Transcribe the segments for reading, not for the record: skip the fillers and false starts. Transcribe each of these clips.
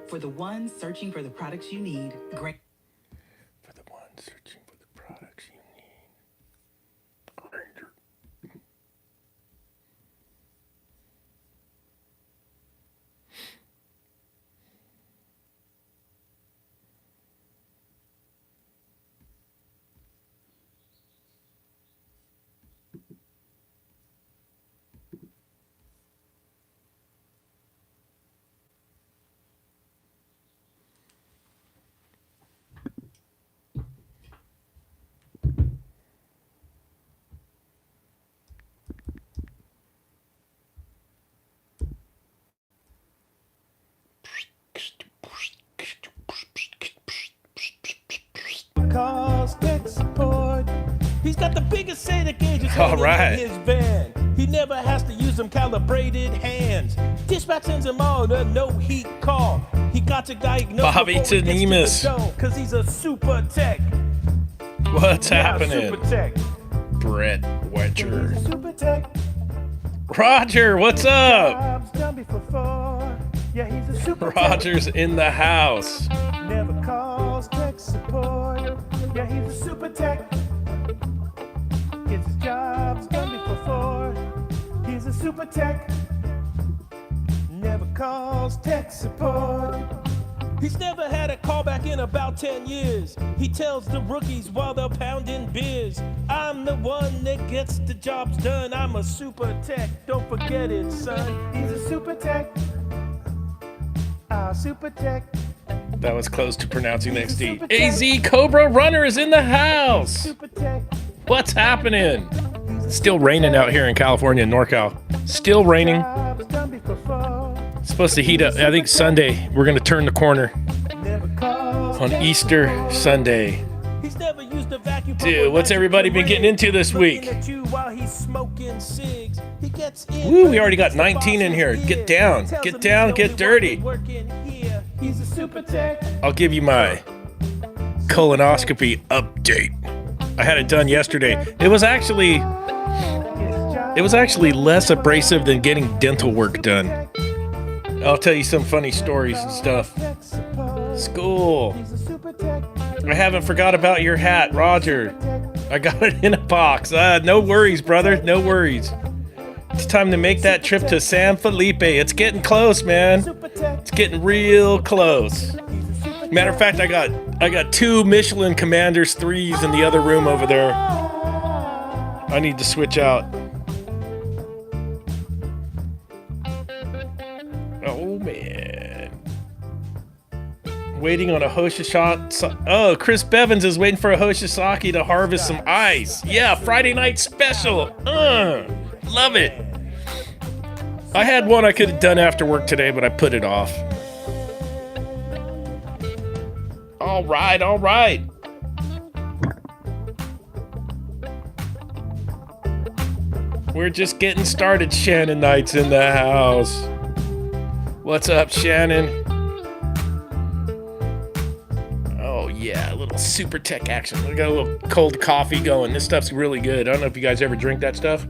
For the ones searching for the products you need, great. For the ones searching for the products you need. Granger. Calls tech support. He's got the biggest SATA gauges All right. in his van. He never has to use them calibrated hands. Dispatch sends him on a no heat call. He got to diagnose Bobby Tanemus. because he's a super tech. What's Yeah, happening? Super tech. Brett Wedger. Super tech. Roger, what's up? Jobs done before. Yeah, he's a super Roger's in the house. tech. Never calls tech support. Yeah, he's a super tech. Gets his jobs done before. He's a super tech. Never calls tech support. He's never had a callback in about 10 years. He tells the rookies while they're pounding beers. I'm the one that gets the jobs done. I'm a super tech. Don't forget it, son. He's a super tech. Super tech. That was close to pronouncing next D. AZ Cobra Runner is in the house. Super tech. What's happening? Still raining out here in California, NorCal. Still raining. Jobs done before. It's supposed to heat up. I think Sunday we're gonna turn the corner Never calls on tech Easter support. Sunday. He's never used a vacuum pump Dude, or what's everybody been getting into this week? Looking at you while he's smoking cigs. He gets in, Woo, but we already got he gets the 19 in boss's here. ear. Get down, Tells get him down, he's get the only dirty. one working here. He's a super tech. I'll give you my colonoscopy update. I had it done yesterday. It was actually less abrasive than getting dental work done. I'll tell you some funny stories and stuff. School. I haven't forgot about your hat, Roger. I got it in a box. No worries, brother. No worries. It's time to make that trip to San Felipe. It's getting close, man. It's getting real close. Matter of fact, I got 2 Michelin Commanders 3s in the other room over there. I need to switch out. Oh man. Waiting on a Hoshishaki. Oh, Chris Bevins is waiting for a Hoshishaki to harvest some ice. Yeah, Friday night special. Love it. I had one I could have done after work today, but I put it off. All right, all right. We're just getting started. Shannon Knight's in the house. What's up, Shannon? Oh yeah, a little super tech action. We got a little cold coffee going. This stuff's really good. I don't know if you guys ever drink that stuff.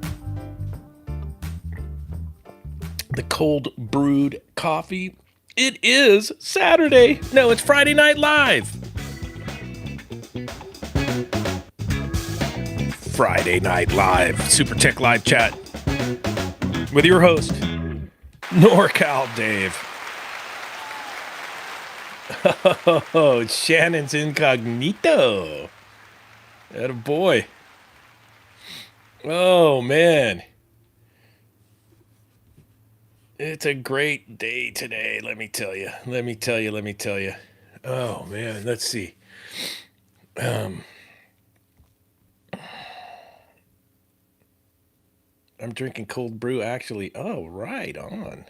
The cold brewed coffee. It is Saturday. No, it's Friday Night Live. Friday Night Live, Super Tech Live Chat with your host, NorCal Dave. Oh, Shannon's incognito. Atta boy. Oh, man. It's a great day today, let me tell you. Let me tell you. Oh, man, let's see. I'm drinking cold brew, actually. Oh, right on.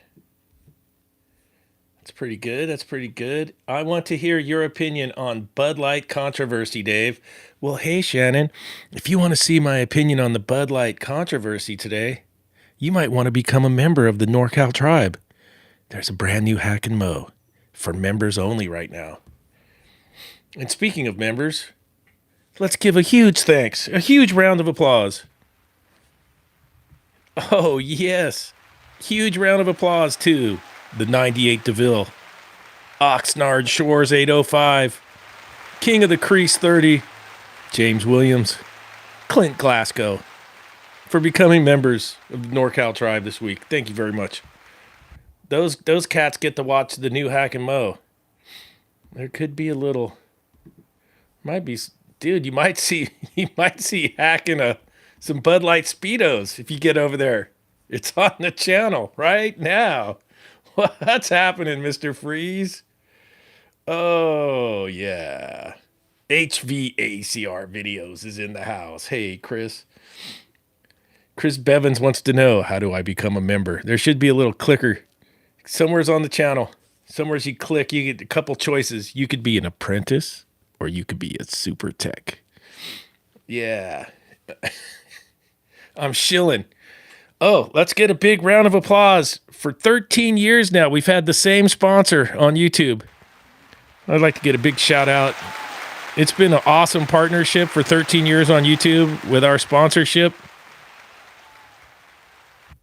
That's pretty good. I want to hear your opinion on Bud Light controversy, Dave. Well, hey, Shannon, if you want to see my opinion on the Bud Light controversy today, you might want to become a member of the NorCal tribe. There's a brand new Hack and Mow for members only right now. And speaking of members, let's give a huge thanks, a huge round of applause. Oh, yes. Huge round of applause to the 98 DeVille, Oxnard Shores 805, King of the Crease 30, James Williams, Clint Glasgow, for becoming members of the NorCal tribe this week. Thank you very much. Those cats get to watch the new Hack and Mow. There could be a little, might be, dude. You might see Hack in some Bud Light Speedos if you get over there. It's on the channel right now. What's happening, Mr. Freeze? Oh yeah, H.V.A.C videos is in the house. Hey, Chris. Chris Bevins wants to know, how do I become a member? There should be a little clicker somewhere's on the channel. Somewhere's you click, you get a couple choices. You could be an apprentice or you could be a super tech. Yeah. I'm shilling. Oh, let's get a big round of applause. For 13 years now, we've had the same sponsor on YouTube. I'd like to get a big shout out. It's been an awesome partnership for 13 years on YouTube with our sponsorship.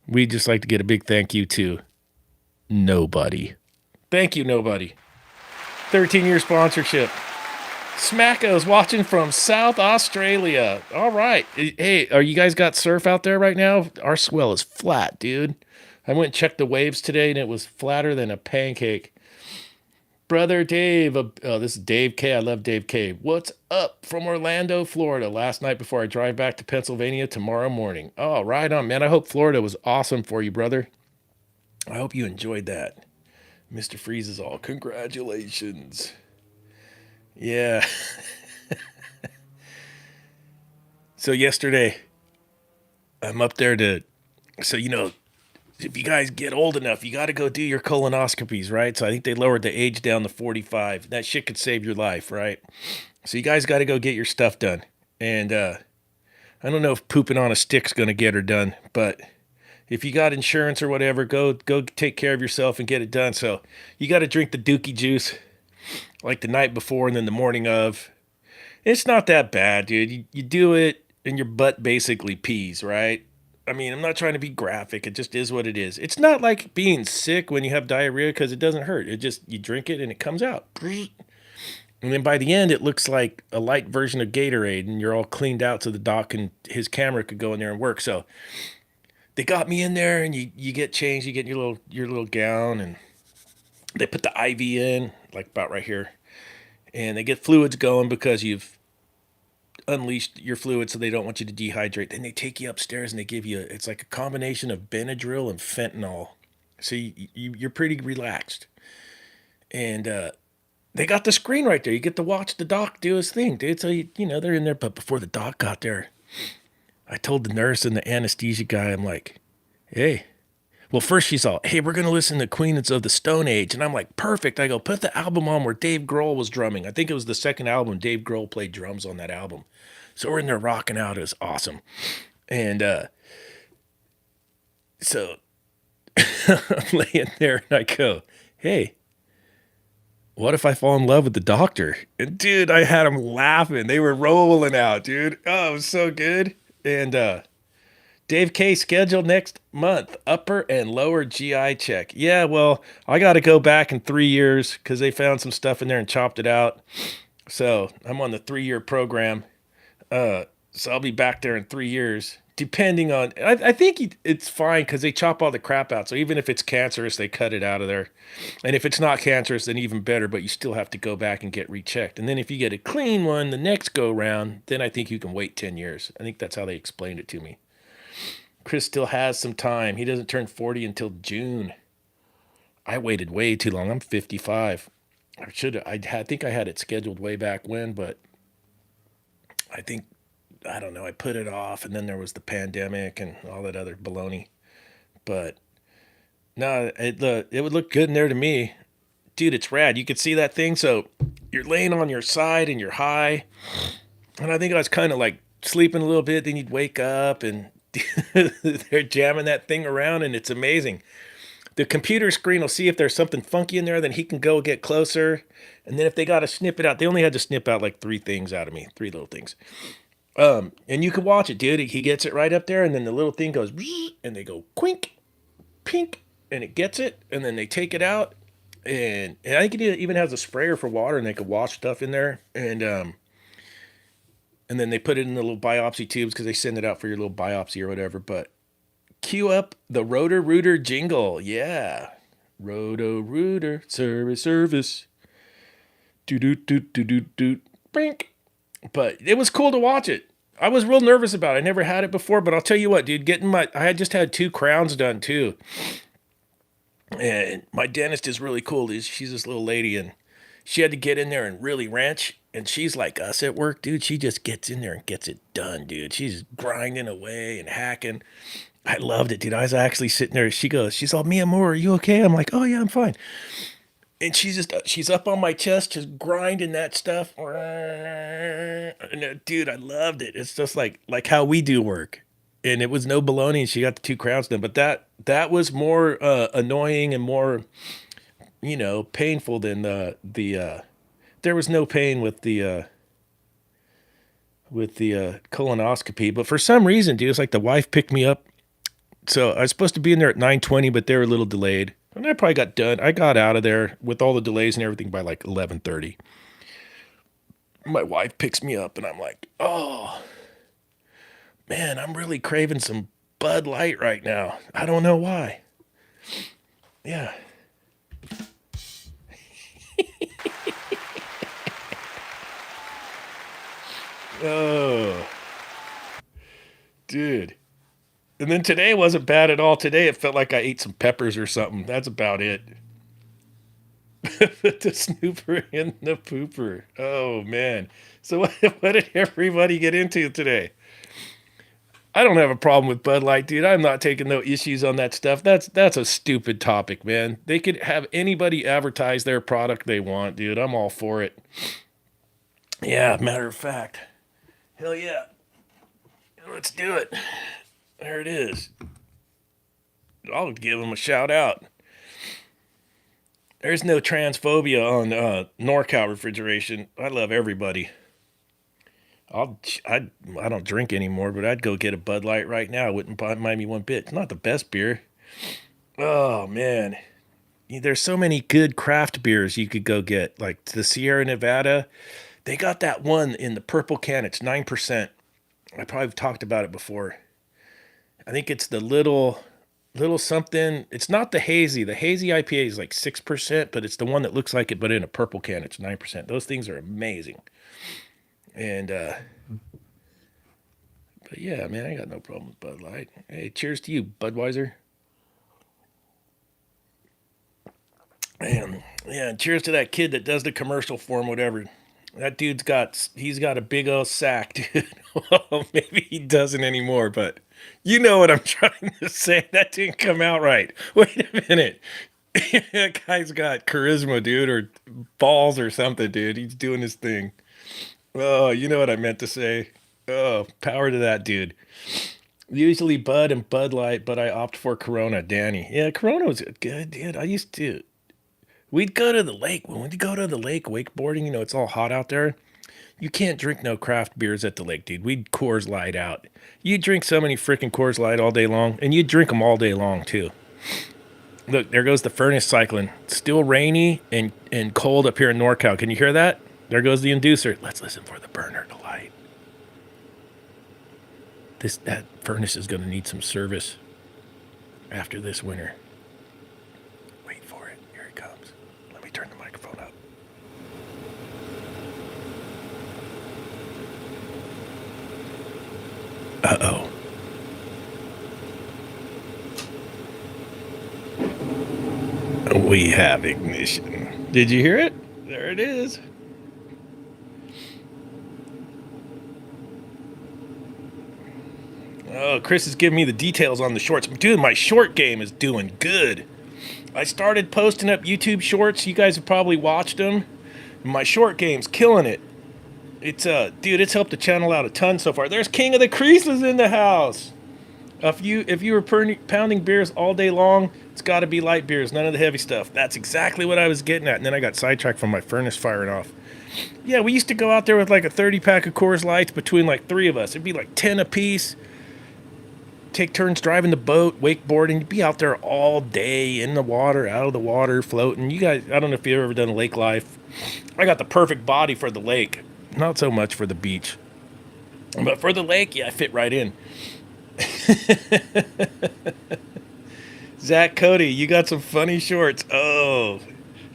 We'd just like to get a big thank you to Nobody. Thank you, Nobody. 13-year sponsorship. Smacko's watching from South Australia. All right. Hey, are you guys got surf out there right now? Our swell is flat, dude. I went and checked the waves today, and it was flatter than a pancake. Brother Dave. This is Dave K. I love Dave K. What's up from Orlando, Florida? Last night before I drive back to Pennsylvania tomorrow morning. Oh, right on, man. I hope Florida was awesome for you, brother. I hope you enjoyed that. Mr. Freeze is all, congratulations. Yeah. So yesterday, I'm up there so if you guys get old enough, you got to go do your colonoscopies, right? So I think they lowered the age down to 45. That shit could save your life, right? So you guys got to go get your stuff done. And I don't know if pooping on a stick's going to get her done, but if you got insurance or whatever, go take care of yourself and get it done. So you got to drink the dookie juice like the night before and then the morning of. It's not that bad, dude. You do it and your butt basically pees, right? I mean, I'm not trying to be graphic. It just is what it is. It's not like being sick when you have diarrhea because it doesn't hurt. It just, you drink it and it comes out. And then by the end, it looks like a light version of Gatorade and you're all cleaned out so the doc and his camera could go in there and work. So they got me in there and you get changed. You get your little gown and they put the IV in, like about right here. And they get fluids going because you've unleashed your fluid, so they don't want you to dehydrate. Then they take you upstairs and they give you, it's like a combination of Benadryl and fentanyl. So you're pretty relaxed. And they got the screen right there. You get to watch the doc do his thing, dude. So, they're in there. But before the doc got there, I told the nurse and the anesthesia guy, I'm like, hey. Well, first she's all, hey, we're going to listen to Queens of the Stone Age. And I'm like, perfect. I go, put the album on where Dave Grohl was drumming. I think it was the second album. Dave Grohl played drums on that album. So we're in there rocking out. It was awesome. And so I'm laying there and I go, hey, what if I fall in love with the doctor? And dude, I had them laughing. They were rolling out, dude. Oh, it was so good. And Dave K scheduled next month, upper and lower GI check. Yeah, well, I got to go back in 3 years because they found some stuff in there and chopped it out. So I'm on the 3-year program. So I'll be back there in 3 years, depending on, I think it's fine because they chop all the crap out. So even if it's cancerous, they cut it out of there. And if it's not cancerous, then even better, but you still have to go back and get rechecked. And then if you get a clean one, the next go round, then I think you can wait 10 years. I think that's how they explained it to me. Chris still has some time. He doesn't turn 40 until June. I waited way too long. I'm 55. I think I had it scheduled way back when, but I don't know. I put it off, and then there was the pandemic and all that other baloney. But no, it would look good in there to me. Dude, it's rad. You could see that thing. So you're laying on your side and you're high. And I think I was kind of like sleeping a little bit. Then you'd wake up and they're jamming that thing around and it's amazing. The computer screen will see if there's something funky in there, then he can go get closer. And then if they got to snip it out, they only had to snip out like 3 things out of me, 3 little things. And you can watch it, dude. He gets it right up there, and then the little thing goes, and they go quink, pink, and it gets it, and then they take it out. And I think it even has a sprayer for water, and they could wash stuff in there. And then they put it in the little biopsy tubes because they send it out for your little biopsy or whatever. But cue up the Rotor Rooter jingle. Yeah. Roto Rooter, service. Doot. Brink. But it was cool to watch it. I was real nervous about it. I never had it before, but I'll tell you what, dude, I had just had 2 crowns done too. And my dentist is really cool. She's this little lady, and she had to get in there and really wrench. And she's like us at work, dude. She just gets in there and gets it done, dude. She's grinding away and hacking. I loved it, dude. I was actually sitting there. She's all, "Mi amor, are you okay?" I'm like, "Oh yeah, I'm fine." And she's up on my chest, just grinding that stuff. And, dude, I loved it. It's just like how we do work. And it was no baloney, and she got the 2 crowns done. But that was more annoying and more, painful than the there was no pain with the colonoscopy. But for some reason, dude, it's like the wife picked me up. So I was supposed to be in there at 9:20, but they were a little delayed. And I probably got done. I got out of there with all the delays and everything by like 11:30. My wife picks me up, and I'm like, "Oh, man, I'm really craving some Bud Light right now. I don't know why." Yeah. Oh, dude. And then today wasn't bad at all. Today it felt like I ate some peppers or something. That's about it. The snooper and the pooper. Oh, man. So what did everybody get into today? I don't have a problem with Bud Light, dude. I'm not taking no issues on that stuff. That's a stupid topic, man. They could have anybody advertise their product they want, dude. I'm all for it. Yeah, matter of fact. Hell yeah. Let's do it. There it is. I'll give them a shout out. There's no transphobia on NorCal refrigeration. I love everybody. I don't drink anymore, but I'd go get a Bud Light right now. It wouldn't mind me one bit. It's not the best beer. Oh, man. There's so many good craft beers you could go get. Like the Sierra Nevada. They got that one in the purple can. It's 9%. I probably talked about it before. I think it's the little something. It's not the hazy. The hazy IPA is like 6%, but it's the one that looks like it, but in a purple can. It's 9%. Those things are amazing. And, but yeah, man, I got no problem with Bud Light. Hey, cheers to you, Budweiser. And yeah, cheers to that kid that does the commercial for him, whatever. That he's got a big old sack, dude. Well, maybe he doesn't anymore, but you know what I'm trying to say. That didn't come out right. Wait a minute. That guy's got charisma, dude, or balls or something, dude. He's doing his thing. Oh, you know what I meant to say. Oh, power to that dude. Usually Bud and Bud Light, but I opt for Corona, Danny. Yeah, Corona was good, dude. We'd go to the lake. When we'd go to the lake wakeboarding, it's all hot out there. You can't drink no craft beers at the lake, dude. We'd Coors Light out. You drink so many freaking Coors Light all day long, and you drink them all day long, too. Look, there goes the furnace cycling. Still rainy and cold up here in NorCal. Can you hear that? There goes the inducer. Let's listen for the burner to light. That furnace is going to need some service after this winter. Wait for it. Here it comes. Let me turn the microphone up. Uh-oh. We have ignition. Did you hear it? There it is. Oh, Chris is giving me the details on the shorts. Dude, my short game is doing good. I started posting up YouTube shorts. You guys have probably watched them. My short game's killing it. It's it's helped the channel out a ton so far. There's King of the Creases in the house. If you were pounding beers all day long, it's got to be light beers, none of the heavy stuff. That's exactly what I was getting at. And then I got sidetracked from my furnace firing off. Yeah, we used to go out there with like a 30-pack of Coors Lights between like 3 of us. It'd be like 10 apiece. Take turns driving the boat, wakeboarding. You'd be out there all day in the water, out of the water, floating. You guys, I don't know if you've ever done lake life. I got the perfect body for the lake. Not so much for the beach. But for the lake, yeah, I fit right in. Zach Cody, you got some funny shorts. Oh,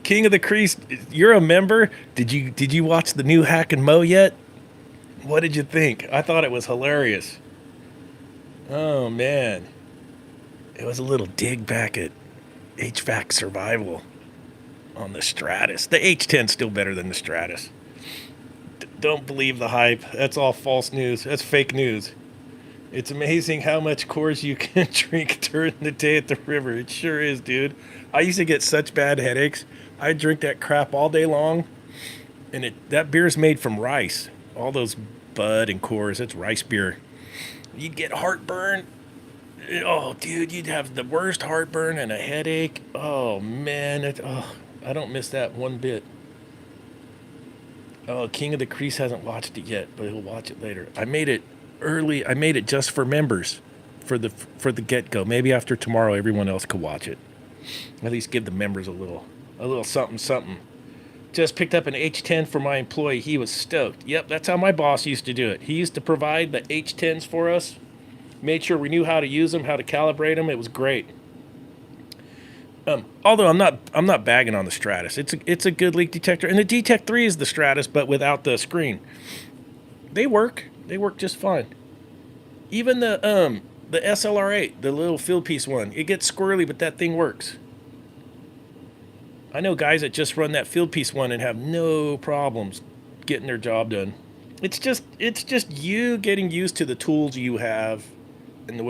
King of the Crease, you're a member. Did you watch the new H.V.A.C yet? What did you think? I thought it was hilarious. Oh man, it was a little dig back at H.V.A.C Survival on the Stratus. The H10's still better than the Stratus. Don't believe the hype. That's all false news. That's fake news. It's amazing how much Coors you can drink during the day at the river. It sure is, dude. I used to get such bad headaches. I drink that crap all day long, and that beer is made from rice. All those Bud and Coors, it's rice beer. You'd get heartburn. Oh, dude, you'd have the worst heartburn and a headache. Oh, man. I don't miss that one bit. Oh, King of the Crease hasn't watched it yet, but he'll watch it later. I made it early. I made it just for members for the get-go. Maybe after tomorrow, everyone else could watch it. At least give the members a little something. Just picked up an H10 for my employee. He was stoked. Yep, that's how my boss used to do it. He used to provide the H10s for us. Made sure we knew how to use them, how to calibrate them. It was great. Although I'm not bagging on the Stratus. It's a good leak detector, and the D-Tech 3 is the Stratus, but without the screen. They work just fine. Even the SLR8, the little field piece one, it gets squirrely, but that thing works. I know guys that just run that field piece one and have no problems getting their job done. It's just you getting used to the tools you have and the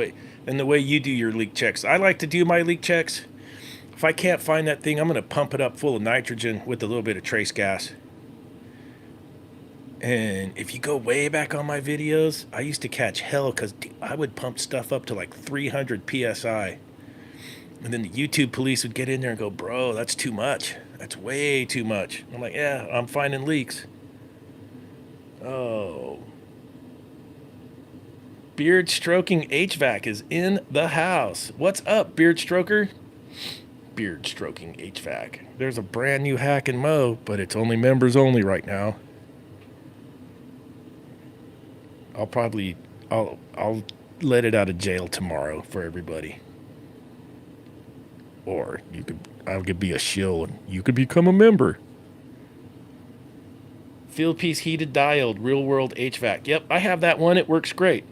way you do your leak checks. I like to do my leak checks. If I can't find that thing, I'm going to pump it up full of nitrogen with a little bit of trace gas. And if you go way back on my videos, I used to catch hell because I would pump stuff up to like 300 PSI. And then the YouTube police would get in there and go, bro, that's too much. That's way too much. I'm like, yeah, I'm finding leaks. Oh. Beard Stroking HVAC is in the house. What's up, Beard Stroker? Beard Stroking HVAC. There's a brand new hack and mow, but it's only members only right now. I'll let it out of jail tomorrow for everybody. Or I could be a shill and you could become a member. Field piece heated diode, real world HVAC. Yep, I have that one. It works great.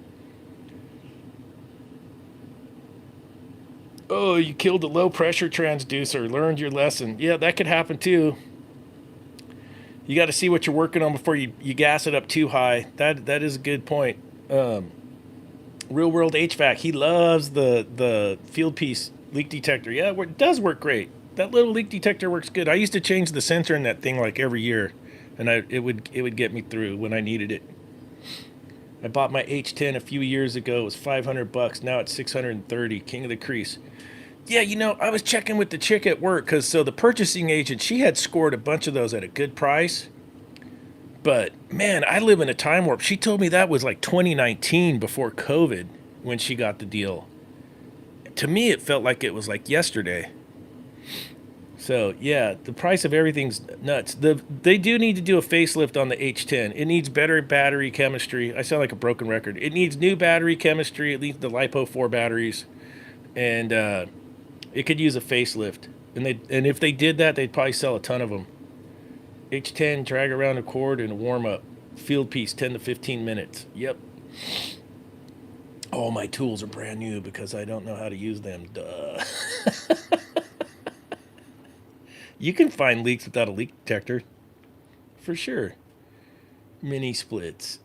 Oh, you killed a low pressure transducer. Learned your lesson. Yeah, that could happen too. You got to see what you're working on before you gas it up too high. That is a good point. Real world HVAC. He loves the field piece leak detector. Yeah, it does work great. That little leak detector works good. I used to change the sensor in that thing like every year, and it would get me through when I needed it. I bought my H10 a few years ago. It was $500. Now it's $630. King of the Crease. Yeah, I was checking with the chick at work because the purchasing agent, she had scored a bunch of those at a good price. But man, I live in a time warp. She told me that was like 2019 before COVID when she got the deal. To me, it felt like it was like yesterday. So yeah, the price of everything's nuts. They do need to do a facelift on the H10. It needs better battery chemistry. I sound like a broken record. It needs new battery chemistry, at least the LiPo 4 batteries, and it could use a facelift. And if they did that, they'd probably sell a ton of them. H10, drag around a cord and a warm up. Field piece, 10 to 15 minutes. Yep. All my tools are brand new because I don't know how to use them. Duh. You can find leaks without a leak detector, for sure. Mini splits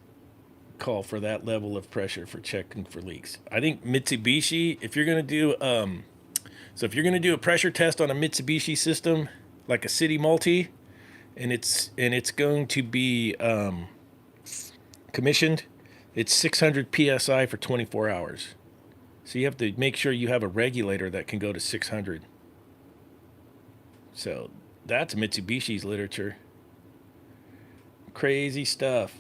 call for that level of pressure for checking for leaks. I think Mitsubishi, if you're gonna do a pressure test on a Mitsubishi system, like a City Multi, and it's going to be commissioned, it's 600 PSI for 24 hours. So you have to make sure you have a regulator that can go to 600. So that's Mitsubishi's literature. Crazy stuff.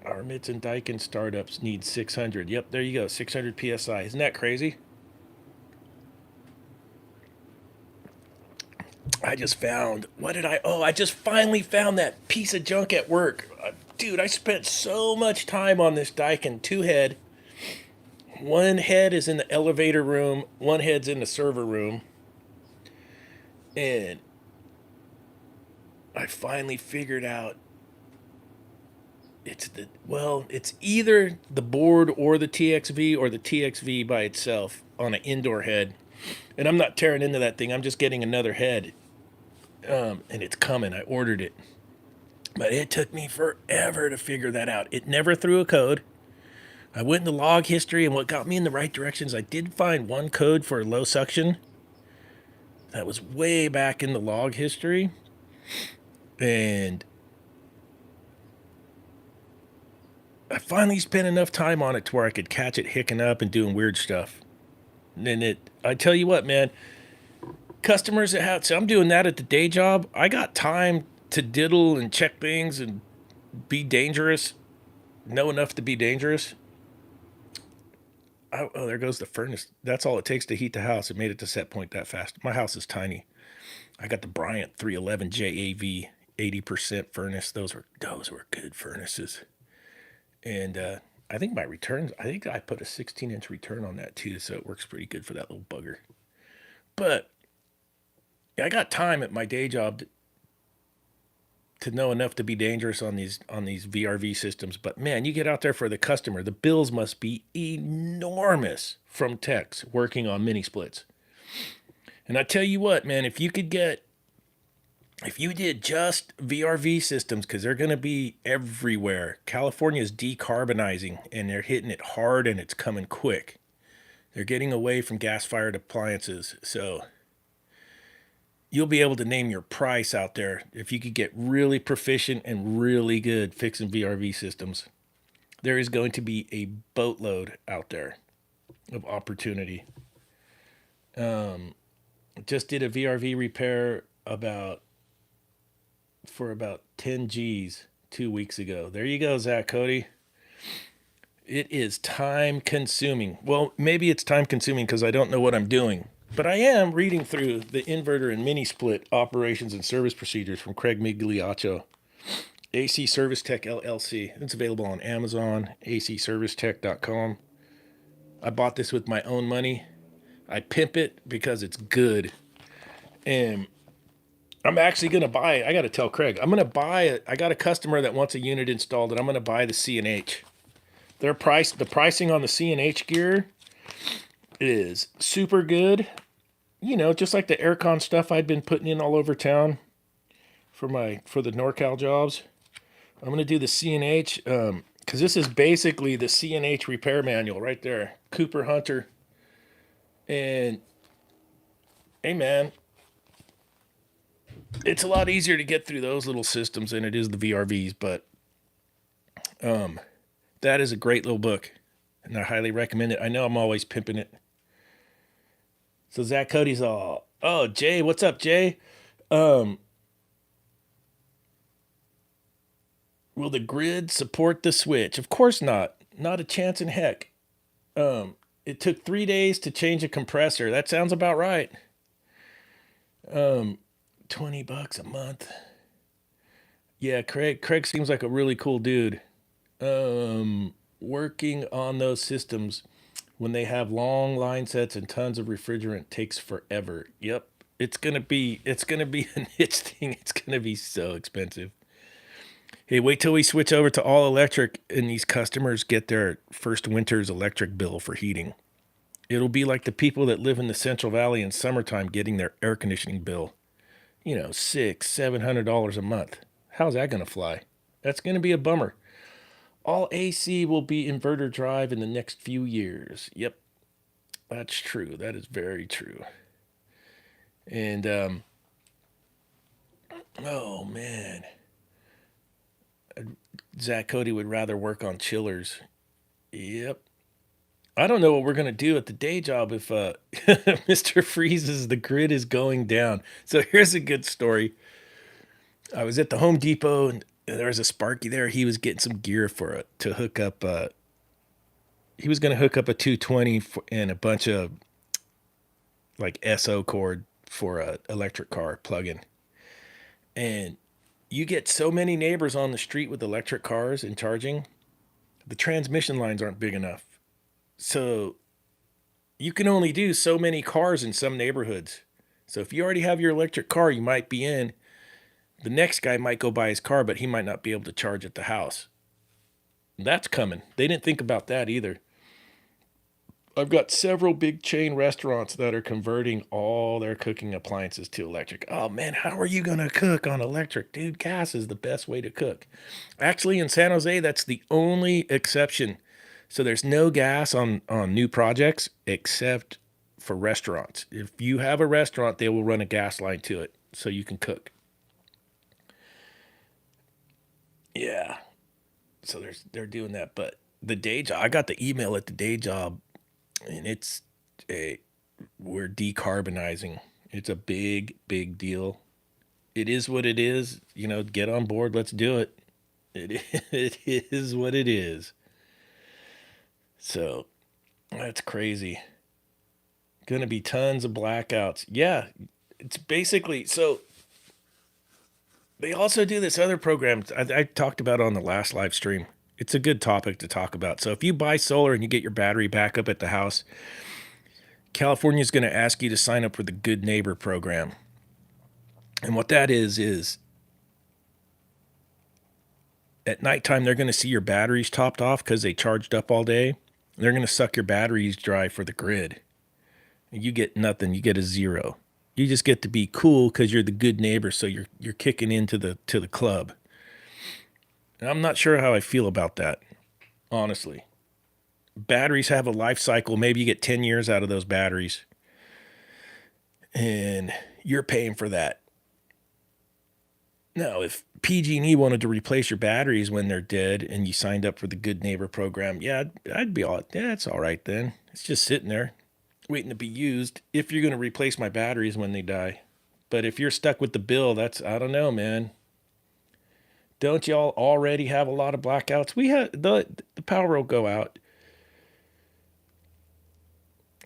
Our Mits and Daikin startups need 600. Yep, there you go, 600 psi. Isn't that crazy? I just found, what did I, oh, I just finally found that piece of junk at work. Dude, I spent so much time on this Daikin 2 head. One head is in the elevator room, one head's in the server room. And I finally figured out it's either the board or the TXV or the TXV by itself on an indoor head. And I'm not tearing into that thing. I'm just getting another head. And it's coming. I ordered it. But it took me forever to figure that out. It never threw a code. I went into log history, and what got me in the right directions, I did find one code for low suction. That was way back in the log history. And I finally spent enough time on it to where I could catch it hicking up and doing weird stuff. And I tell you what, man, customers that have, so I'm doing that at the day job. I got time to diddle and check things and be dangerous, know enough to be dangerous. Oh, there goes the furnace. That's all it takes to heat the house. It made it to set point that fast. My house is tiny. I got the Bryant 311 JAV 80% furnace. Those were good furnaces. And I think my returns, I think I put a 16-inch return on that too, so it works pretty good for that little bugger. But I got time at my day job to know enough to be dangerous on these VRV systems. But man, you get out there for the customer, the bills must be enormous from techs working on mini splits. And I tell you what, man, if you did just VRV systems, because they're going to be everywhere. California is decarbonizing, and they're hitting it hard, and it's coming quick. They're getting away from gas-fired appliances, so you'll be able to name your price out there if you could get really proficient and really good fixing VRV systems. There is going to be a boatload out there of opportunity. Just did a VRV repair for about 10 G's 2 weeks ago. There you go, Zach Cody. It is time consuming. Well, maybe it's time consuming because I don't know what I'm doing. But I am reading through the inverter and mini split operations and service procedures from Craig Migliaccio, AC Service Tech LLC. It's available on Amazon, acservicetech.com. I bought this with my own money. I pimp it because it's good. And I'm actually going to buy it. I got to tell Craig, I'm going to buy it. I got a customer that wants a unit installed, and I'm going to buy the C&H. The pricing on the C&H gear is super good. You know, just like the aircon stuff I'd been putting in all over town for the NorCal jobs. I'm going to do the C&H because this is basically the C&H repair manual right there. Cooper Hunter. And, hey, man, it's a lot easier to get through those little systems than it is the VRVs, but that is a great little book, and I highly recommend it. I know I'm always pimping it. So Zach Cody's all, oh, Jay, what's up, Jay? Will the grid support the switch? Of course not. Not a chance in heck. It took 3 days to change a compressor. That sounds about right. $20 a month. Yeah, Craig seems like a really cool dude. Working on those systems when they have long line sets and tons of refrigerant takes forever. Yep. It's gonna be a niche thing. It's gonna be so expensive. Hey, wait till we switch over to all electric and these customers get their first winter's electric bill for heating. It'll be like the people that live in the Central Valley in summertime getting their air conditioning bill. You know, $600-700 a month. How's that gonna fly? That's gonna be a bummer. All AC will be inverter drive in the next few years. Yep, that's true. That is very true. And, oh man. Zach Cody would rather work on chillers. Yep. I don't know what we're gonna do at the day job if Mr. Freeze's the grid is going down. So here's a good story. I was at the Home Depot and there was a Sparky there. He was getting some gear to hook up. He was gonna hook up a 220 and a bunch of like SO cord for a electric car plug-in. And you get so many neighbors on the street with electric cars and charging, the transmission lines aren't big enough. So you can only do so many cars in some neighborhoods. So if you already have your electric car, you might be in. The next guy might go buy his car, but he might not be able to charge at the house. That's coming. They didn't think about that either. I've got several big chain restaurants that are converting all their cooking appliances to electric. Oh man, how are you going to cook on electric? Dude, gas is the best way to cook. Actually, in San Jose, that's the only exception. So there's no gas on new projects except for restaurants. If you have a restaurant, they will run a gas line to it so you can cook. Yeah. So they're doing that. But the day job, I got the email at the day job, and we're decarbonizing. It's a big, big deal. It is what it is. Get on board. Let's do it. It is what it is. So that's crazy. Going to be tons of blackouts. Yeah, it's basically so. They also do this other program I talked about on the last live stream. It's a good topic to talk about. So if you buy solar and you get your battery backup at the house, California is going to ask you to sign up for the Good Neighbor program. And what that is at nighttime, they're going to see your batteries topped off because they charged up all day. They're going to suck your batteries dry for the grid. You get nothing. You get a zero. You just get to be cool because you're the good neighbor, so you're kicking into the club. And I'm not sure how I feel about that, honestly. Batteries have a life cycle. Maybe you get 10 years out of those batteries, and you're paying for that. Now, if PG&E wanted to replace your batteries when they're dead and you signed up for the Good Neighbor program, yeah, I'd be all, yeah, it's all right then. It's just sitting there waiting to be used if you're going to replace my batteries when they die. But if you're stuck with the bill, I don't know, man. Don't y'all already have a lot of blackouts? We have the power will go out.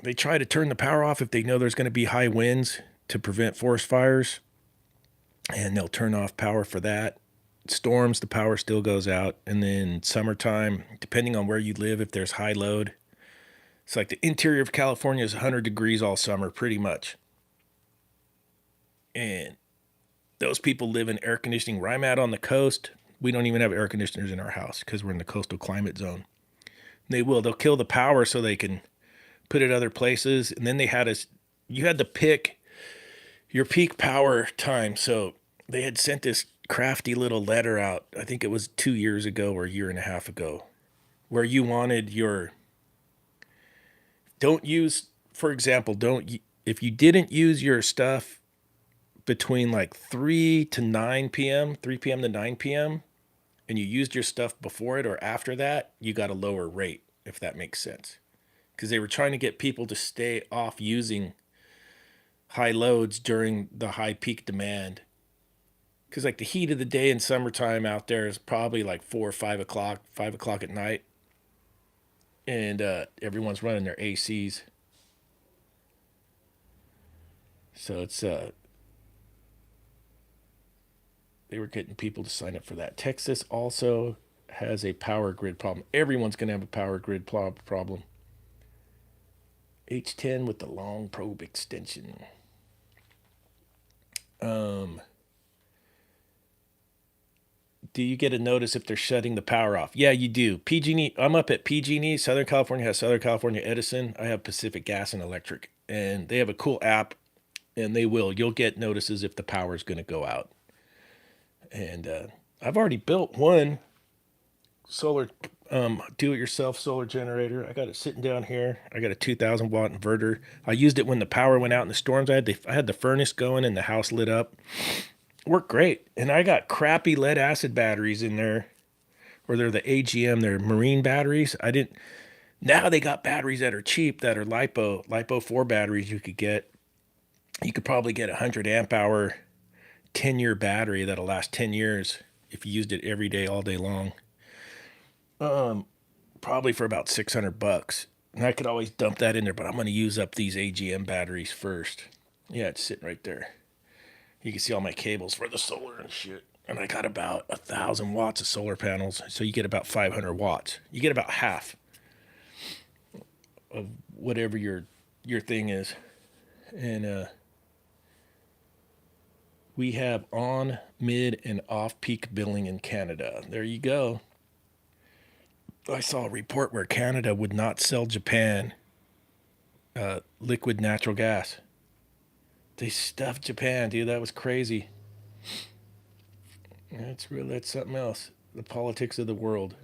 They try to turn the power off if they know there's going to be high winds to prevent forest fires, and they'll turn off power for that. Storms, the power still goes out. And then summertime, depending on where you live, if there's high load, it's like the interior of California is 100 degrees all summer, pretty much. And those people live in air conditioning. Where I'm at on the coast, we don't even have air conditioners in our house because we're in the coastal climate zone. They'll kill the power so they can put it other places. And then you had to pick your peak power time. So they had sent this crafty little letter out. I think it was 2 years ago or a year and a half ago, where you wanted if you didn't use your stuff between like 3 to 9 p.m., 3 p.m. to 9 p.m., and you used your stuff before it or after that, you got a lower rate, if that makes sense. Because they were trying to get people to stay off using high loads during the high peak demand. Because like the heat of the day in summertime out there is probably like 4 or 5 o'clock at night. And everyone's running their ACs. So it's they were getting people to sign up for that. Texas also has a power grid problem. Everyone's going to have a power grid problem. H10 with the long probe extension. Do you get a notice if they're shutting the power off? Yeah, you do. PG&E. I'm up at PG&E. Southern California has Southern California Edison. I have Pacific Gas and Electric, and they have a cool app, and you'll get notices if the power is going to go out. And I've already built one solar, do-it-yourself solar generator. I got it sitting down here. I got a 2,000 watt inverter. I used it when the power went out in the storms. I had the furnace going and the house lit up. Worked great. And I got crappy lead acid batteries in there, or they're the AGM. They're marine batteries. Now they got batteries that are cheap that are lipo 4 batteries you could get. You could probably get a 100 amp hour 10-year battery that'll last 10 years if you used it every day all day long. Probably for about $600. And I could always dump that in there, but I'm going to use up these AGM batteries first. Yeah, it's sitting right there. You can see all my cables for the solar and shit. And I got about 1,000 watts of solar panels. So you get about 500 watts. You get about half of whatever your thing is. And we have on, mid, and off-peak billing in Canada. There you go. I saw a report where Canada would not sell Japan liquid natural gas. They stuffed Japan, dude. That was crazy. That's something else. The politics of the world.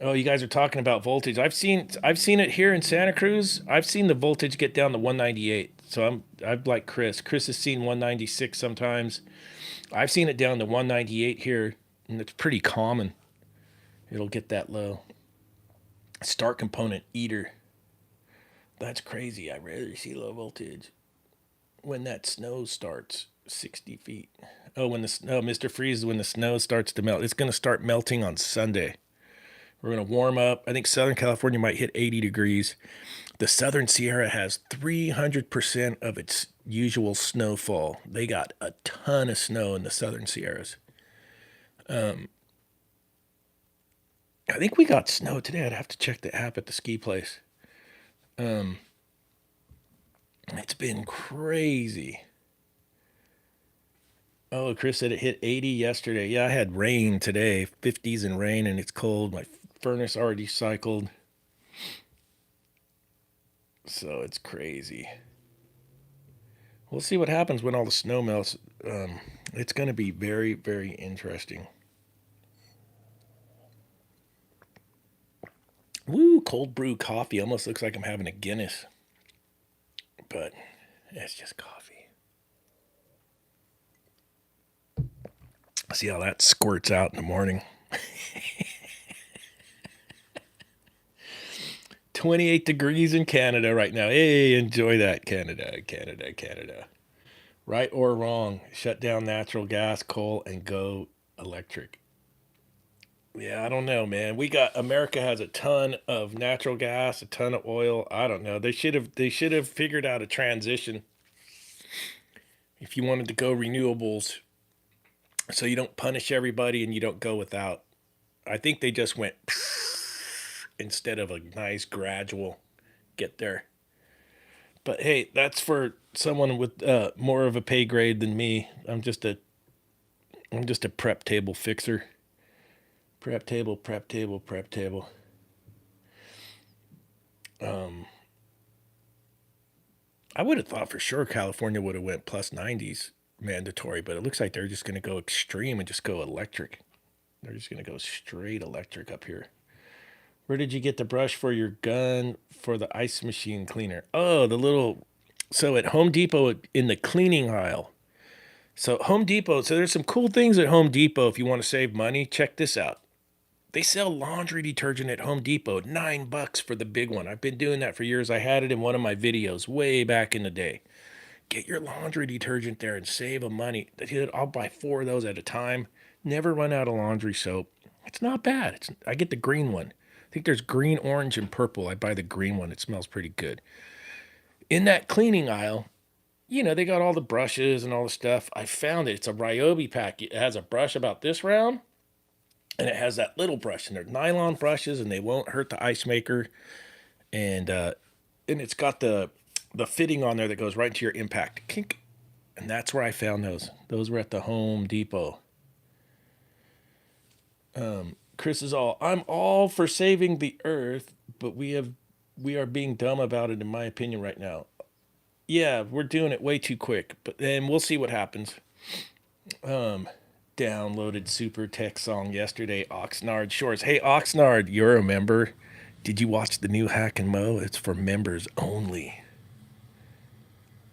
Oh, you guys are talking about voltage. I've seen it here in Santa Cruz. I've seen the voltage get down to 198. So I'm like Chris. Chris has seen 196 sometimes. I've seen it down to 198 here, and it's pretty common. It'll get that low. Start component eater. That's crazy. I rarely see low voltage. When that snow starts, 60 feet. Oh, when the snow, Mr. Freeze, when the snow starts to melt. It's going to start melting on Sunday. We're going to warm up. I think Southern California might hit 80 degrees. The Southern Sierra has 300% of its usual snowfall. They got a ton of snow in the Southern Sierras. I think we got snow today. I'd have to check the app at the ski place. It's been crazy. Oh, Chris said it hit 80 yesterday. Yeah, I had rain today, 50s and rain, and it's cold. My furnace already cycled. So it's crazy. We'll see what happens when all the snow melts. It's going to be very, very interesting. Woo, cold brew coffee. Almost looks like I'm having a Guinness. But it's just coffee. See how that squirts out in the morning. 28 degrees in Canada right now. Hey, enjoy that, Canada, Canada, Canada. Right or wrong, shut down natural gas, coal, and go electric. Yeah, I don't know, man. America has a ton of natural gas, a ton of oil. I don't know. They should have figured out a transition. If you wanted to go renewables, so you don't punish everybody and you don't go without. I think they just went instead of a nice gradual get there. But hey, that's for someone with more of a pay grade than me. I'm just a prep table fixer. Prep table. I would have thought for sure California would have went plus 90s mandatory, but it looks like they're just going to go extreme and just go electric. They're just going to go straight electric up here. Where did you get the brush for your gun for the ice machine cleaner? Oh, so at Home Depot in the cleaning aisle. So Home Depot, so there's some cool things at Home Depot if you want to save money. Check this out. They sell laundry detergent at Home Depot, $9 for the big one. I've been doing that for years. I had it in one of my videos way back in the day. Get your laundry detergent there and save money. I'll buy 4 of those at a time. Never run out of laundry soap. It's not bad. I get the green one. I think there's green, orange, and purple. I buy the green one. It smells pretty good. In that cleaning aisle, they got all the brushes and all the stuff. I found it. It's a Ryobi pack. It has a brush about this round, and it has that little brush. And they're nylon brushes, and they won't hurt the ice maker. And it's got the fitting on there that goes right into your impact. Kink. And that's where I found those. Those were at the Home Depot. Chris is I'm all for saving the earth, but we are being dumb about it, in my opinion, right now. Yeah, we're doing it way too quick, but then we'll see what happens. Downloaded Super Tech song yesterday, Oxnard Shores. Hey, Oxnard, you're a member. Did you watch the new Hack and Mo? It's for members only.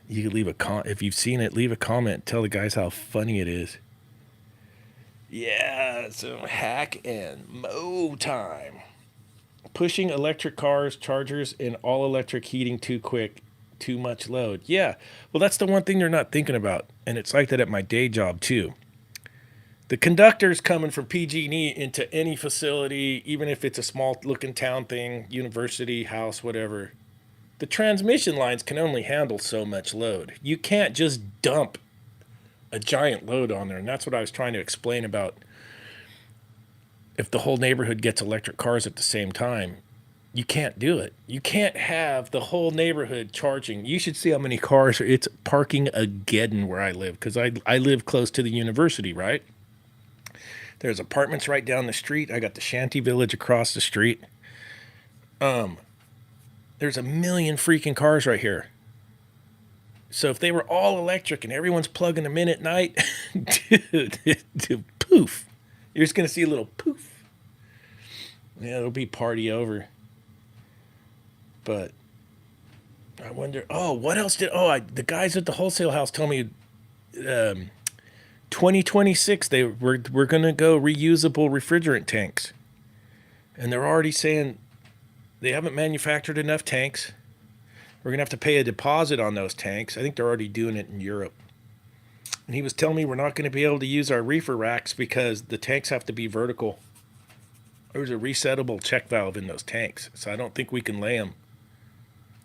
You can leave if you've seen it, leave a comment. Tell the guys how funny it is. Yeah, some hack and mow time. Pushing electric cars, chargers, and all electric heating too quick, too much load. Yeah, well, that's the one thing they're not thinking about. And it's like that at my day job, too. The conductors coming from PG&E into any facility, even if it's a small looking town thing, university, house, whatever, the transmission lines can only handle so much load. You can't just dump a giant load on there. And that's what I was trying to explain about if the whole neighborhood gets electric cars at the same time. You can't do it. You can't have the whole neighborhood charging. You should see how many cars. It's parking again where I live because I live close to the university, right? There's apartments right down the street. I got the shanty village across the street. There's a million freaking cars right here. So if they were all electric and everyone's plugging them in at night, dude, poof. You're just going to see a little poof. Yeah, it'll be party over. But I wonder, what else did, the guys at the wholesale house told me 2026, we're going to go reusable refrigerant tanks. And they're already saying they haven't manufactured enough tanks. We're going to have to pay a deposit on those tanks. I think they're already doing it in Europe. And he was telling me we're not going to be able to use our reefer racks because the tanks have to be vertical. There's a resettable check valve in those tanks. So I don't think we can lay them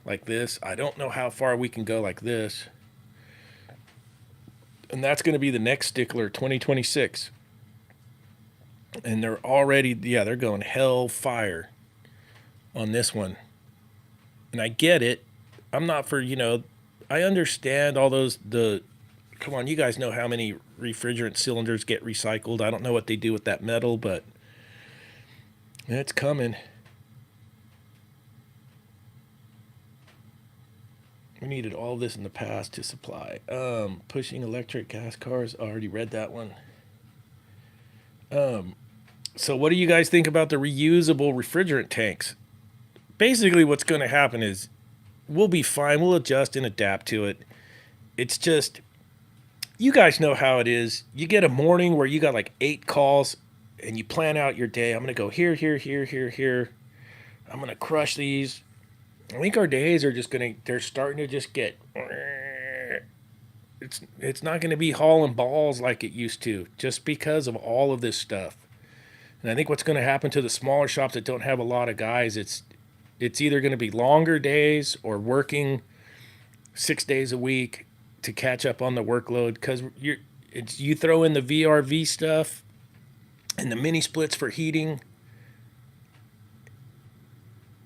like this. I don't know how far we can go like this. And that's going to be the next stickler, 2026. And they're already, they're going hell fire on this one. And I get it. I'm not for, I understand all those, come on, you guys know how many refrigerant cylinders get recycled. I don't know what they do with that metal, but it's coming. We needed all this in the past to supply. Pushing electric gas cars. I already read that one. So what do you guys think about the reusable refrigerant tanks? Basically, what's going to happen is we'll be fine. We'll adjust and adapt to it. It's just, you guys know how it is. You get a morning where you got like 8 calls and you plan out your day. I'm going to go here, here, here, here, here. I'm going to crush these. I think our days are just they're starting to just get, it's not going to be hauling balls like it used to just because of all of this stuff. And I think what's going to happen to the smaller shops that don't have a lot of guys, it's either going to be longer days or working 6 days a week to catch up on the workload because you throw in the VRV stuff and the mini splits for heating.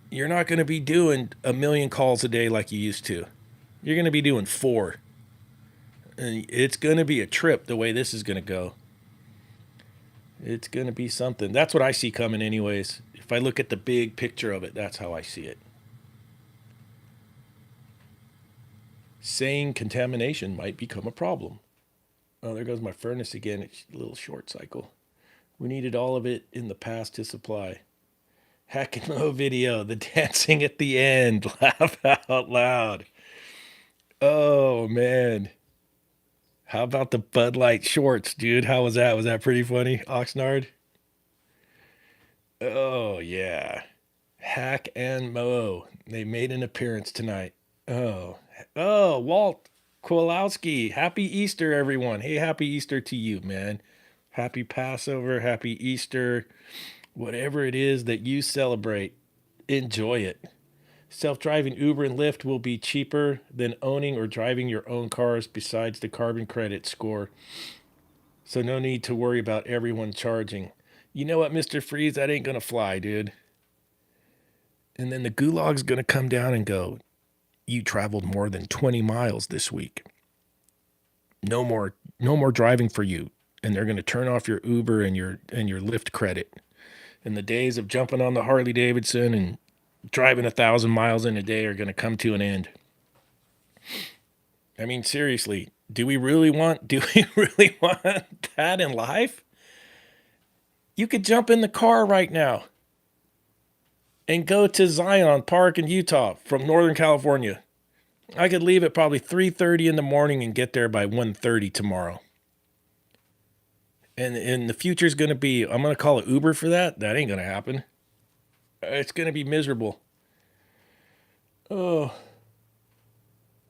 You're not going to be doing 1 million calls a day like you used to. You're going to be doing 4. And it's going to be a trip the way this is going to go. It's going to be something. That's what I see coming anyways. If I look at the big picture of it, that's how I see it. Saying contamination might become a problem. Oh, there goes my furnace again. It's a little short cycle. We needed all of it in the past to supply. Hack and Low video, the dancing at the end. Laugh out loud. Oh, man. How about the Bud Light shorts, dude? How was that? Was that pretty funny, Oxnard? Oh, yeah. Hack and Mow. They made an appearance tonight. Oh, Walt Kowalski. Happy Easter, everyone. Hey, happy Easter to you, man. Happy Passover, happy Easter. Whatever it is that you celebrate, enjoy it. Self-driving Uber and Lyft will be cheaper than owning or driving your own cars besides the carbon credit score. So no need to worry about everyone charging. You know what, Mr. Freeze? That ain't going to fly, dude. And then the gulag's going to come down and go, you traveled more than 20 miles this week. No more driving for you. And they're going to turn off your Uber and your Lyft credit. And the days of jumping on the Harley Davidson and driving 1,000 miles in a day are going to come to an end. I mean, seriously, do we really want that in life? You could jump in the car right now and go to Zion Park in Utah from Northern California. I could leave at probably 3:30 in the morning and get there by 1:30 tomorrow. And the future's going to be, I'm going to call it Uber for that. That ain't going to happen. It's going to be miserable. Oh,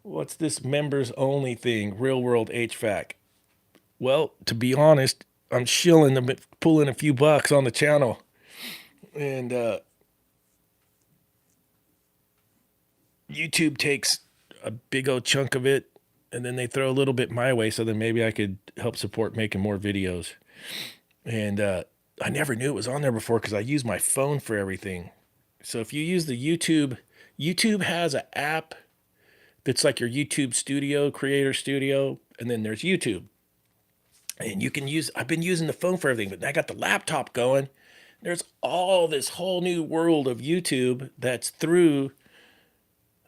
what's this members only thing? Real world HVAC. Well, to be honest, I'm shilling them, pulling a few bucks on the channel. And YouTube takes a big old chunk of it, and then they throw a little bit my way, so then maybe I could help support making more videos. And I never knew it was on there before because I use my phone for everything. So if you use the YouTube has an app that's like your YouTube studio, creator studio, and then there's YouTube. And you can use, I've been using the phone for everything, but I got the laptop going. There's all this whole new world of YouTube that's through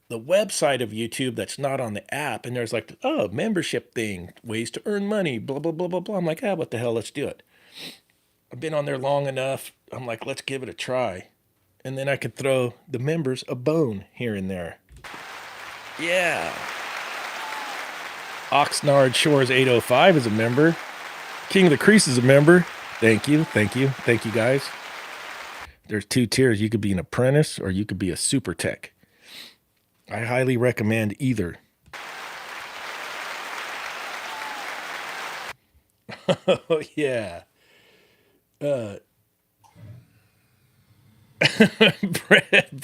the website of YouTube that's not on the app. And there's like, oh, membership thing, ways to earn money, blah, blah, blah, blah, blah. I'm like, what the hell, let's do it. I've been on there long enough. I'm like, let's give it a try. And then I could throw the members a bone here and there. Yeah. Oxnard Shores 805 is a member. King of the Crease is a member. Thank you, thank you, thank you guys. There's 2 tiers. You could be an apprentice or you could be a super tech. I highly recommend either. Oh, yeah.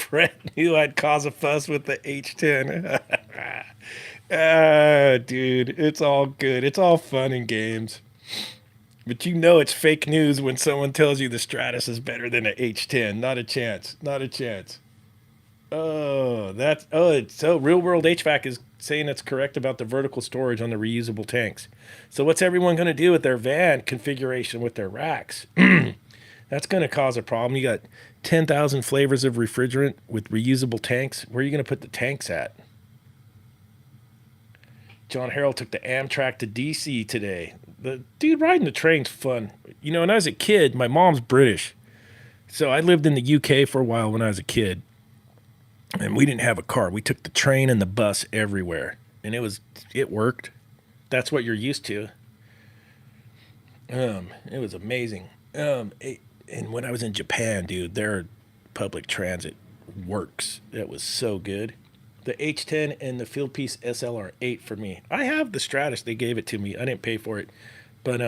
Brett knew I'd cause a fuss with the H10. Dude, it's all good. It's all fun and games. But you know it's fake news when someone tells you the Stratus is better than an H10. Not a chance. Not a chance. It's so Real World HVAC is saying it's correct about the vertical storage on the reusable tanks. So what's everyone going to do with their van configuration with their racks? That's going to cause a problem. You got 10,000 flavors of refrigerant with reusable tanks. Where are you going to put the tanks at? John Harrell took the Amtrak to DC today. The dude riding the train's fun. You know, when I was a kid, my mom's British. So I lived in the UK for a while when I was a kid. And we didn't have a car. We took the train and the bus everywhere. And it worked. That's what you're used to. It was amazing. And when I was in Japan, dude, their public transit works. That was so good. The H10 and the Fieldpiece SLR8 for me. I have the Stratus. They gave it to me. I didn't pay for it. But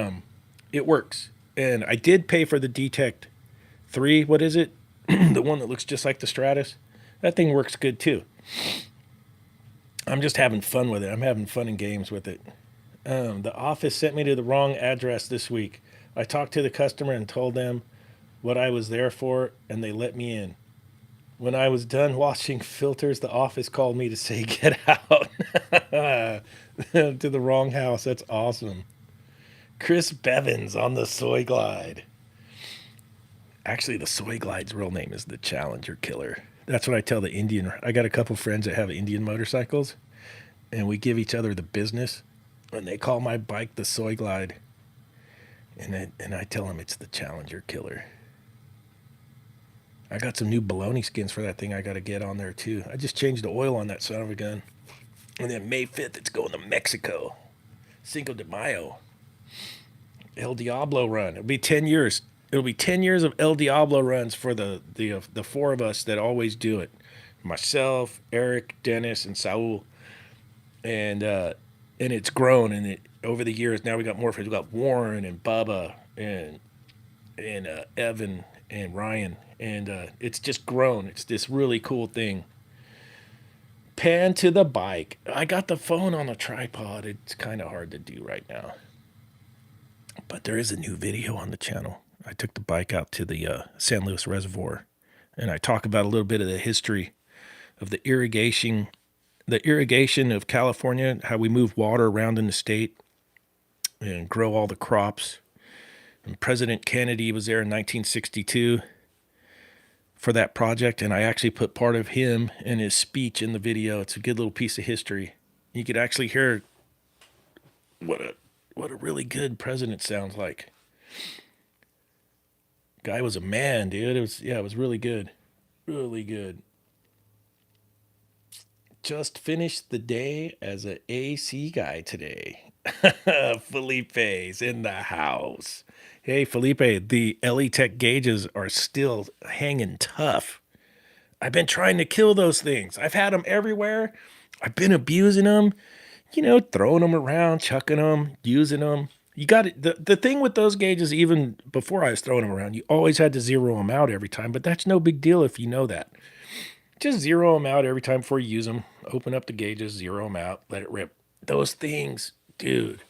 it works. And I did pay for the Detect 3. What is it? The one that looks just like the Stratus. That thing works good too. I'm just having fun with it. I'm having fun and games with it. The office sent me to the wrong address this week. I talked to the customer and told them what I was there for, and they let me in. When I was done washing filters, the office called me to say, get out. To the wrong house. That's awesome. Chris Bevins on the Soy Glide. Actually, the Soy Glide's real name is the Challenger Killer. That's what I tell the Indian. I got a couple friends that have Indian motorcycles, and we give each other the business. And they call my bike the Soy Glide. And I tell them it's the Challenger Killer. I got some new baloney skins for that thing I got to get on there too. I just changed the oil on that son of a gun. And then May 5th, it's going to Mexico. Cinco de Mayo. El Diablo run. It'll be 10 years. It'll be 10 years of El Diablo runs for the 4 of us that always do it. Myself, Eric, Dennis, and Saul. And it's grown, and over the years now we got more friends. We got Warren and Bubba and Evan and Ryan, and it's just grown. It's this really cool thing. Pan to the bike. I got the phone on a tripod. It's kind of hard to do right now, but there is a new video on the channel. I took the bike out to the San Luis Reservoir, and I talk about a little bit of the history of the irrigation of California, how we move water around in the state and grow all the crops. And President Kennedy was there in 1962 for that project, and I actually put part of him and his speech in the video. It's a good little piece of history. You could actually hear what a really good president sounds like. Guy was a man, dude. It was really good. Really good. Just finished the day as an AC guy today. Felipe's in the house. Hey, Felipe, the LE Tech gauges are still hanging tough. I've been trying to kill those things. I've had them everywhere. I've been abusing them, throwing them around, chucking them, using them. You got it. The thing with those gauges, even before I was throwing them around, you always had to zero them out every time, but that's no big deal if you know that. Just zero them out every time before you use them. Open up the gauges, zero them out, let it rip. Those things, dude.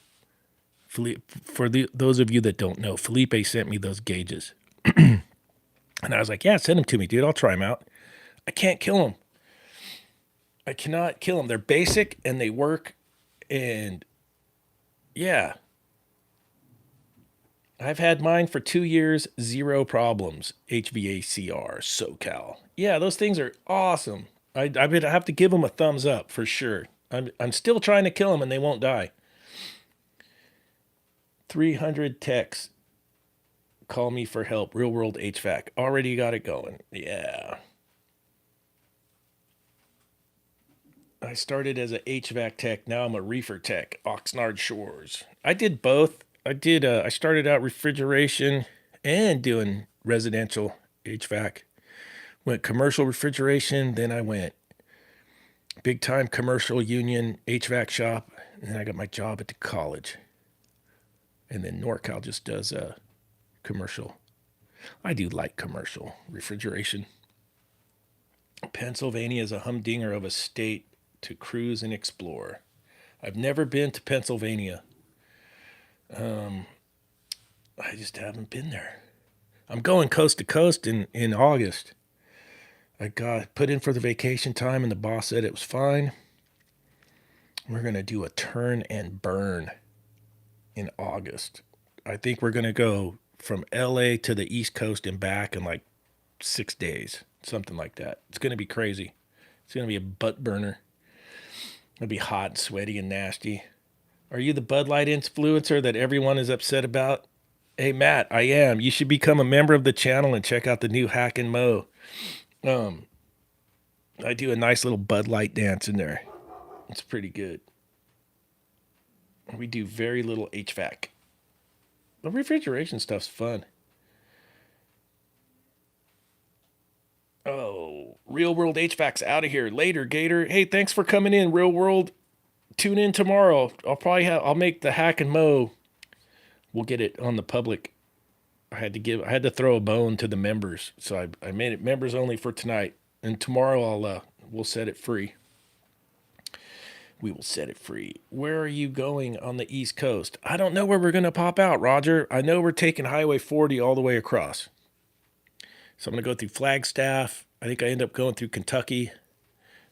For those of you that don't know, Felipe sent me those gauges. And I was like, yeah, send them to me, dude. I'll try them out. I can't kill them. I cannot kill them. They're basic and they work. And yeah, I've had mine for 2 years, zero problems. H.V.A.C. SoCal. Yeah, those things are awesome. I would have to give them a thumbs up for sure. I'm still trying to kill them and they won't die. 300 texts. Call me for help. Real world HVAC. Already got it going. Yeah. I started as a HVAC tech. Now I'm a reefer tech. Oxnard Shores. I did both. I started out refrigeration and doing residential HVAC. Went commercial refrigeration. Then I went big time commercial union HVAC shop. And then I got my job at the college. And then NorCal just does commercial. I do like commercial refrigeration. Pennsylvania is a humdinger of a state to cruise and explore. I've never been to Pennsylvania. I just haven't been there. I'm going coast to coast in August. I got put in for the vacation time and the boss said it was fine. We're going to do a turn and burn in August. I think we're going to go from LA to the East Coast and back in like 6 days, something like that. It's going to be crazy. It's going to be a butt burner. It'll be hot and sweaty and nasty. Are you the Bud Light influencer that everyone is upset about? Hey, Matt, I am. You should become a member of the channel and check out the new Hack and Mo. I do a nice little Bud Light dance in there. It's pretty good. We do very little HVAC. The refrigeration stuff's fun. Oh, Real World HVAC's out of here. Later, Gator. Hey, thanks for coming in, Real World. Tune in tomorrow. I'll make the Hack and Mo. We'll get it on the public. I had to throw a bone to the members, so I made it members only for tonight. And tomorrow we'll set it free. We will set it free. Where are you going on the East Coast? I don't know where we're going to pop out, Roger. I know we're taking Highway 40 all the way across. So I'm going to go through Flagstaff. I think I end up going through Kentucky.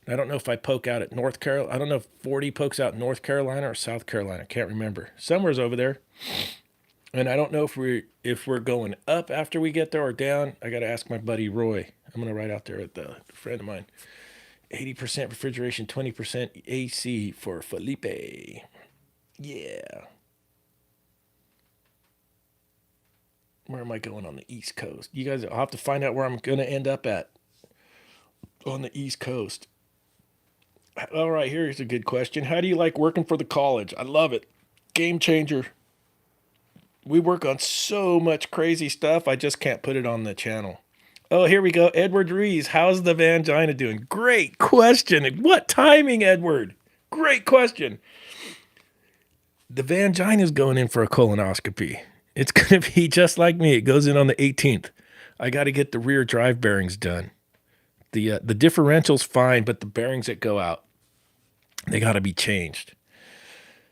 I don't know if I poke out at North Carolina. I don't know if 40 pokes out North Carolina or South Carolina. I can't remember. Somewhere's over there. And I don't know if we're going up after we get there or down. I got to ask my buddy Roy. I'm going to write out there with a friend of mine. 80% refrigeration, 20% AC for Felipe. Yeah. Where am I going on the East Coast? You guys, I'll have to find out where I'm going to end up at on the East Coast. All right, here's a good question. How do you like working for the college? I love it. Game changer. We work on so much crazy stuff. I just can't put it on the channel. Oh, here we go. Edward Rees. How's the vangina doing? Great question. What timing, Edward? Great question. The vangina's going in for a colonoscopy. It's going to be just like me. It goes in on the 18th. I got to get the rear drive bearings done. The differential's fine, but the bearings that go out, they got to be changed.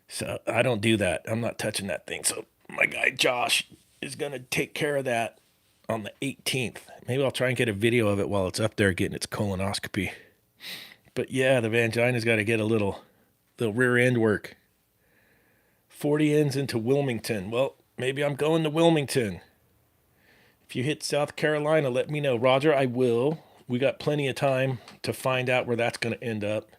So I don't do that. I'm not touching that thing. So my guy Josh is going to take care of that on the 18th. Maybe I'll try and get a video of it while it's up there getting its colonoscopy. But yeah, the vangina's got to get a little rear end work. 40 ends into Wilmington. Well, maybe I'm going to Wilmington. If you hit South Carolina, let me know. Roger, I will. We got plenty of time to find out where that's going to end up.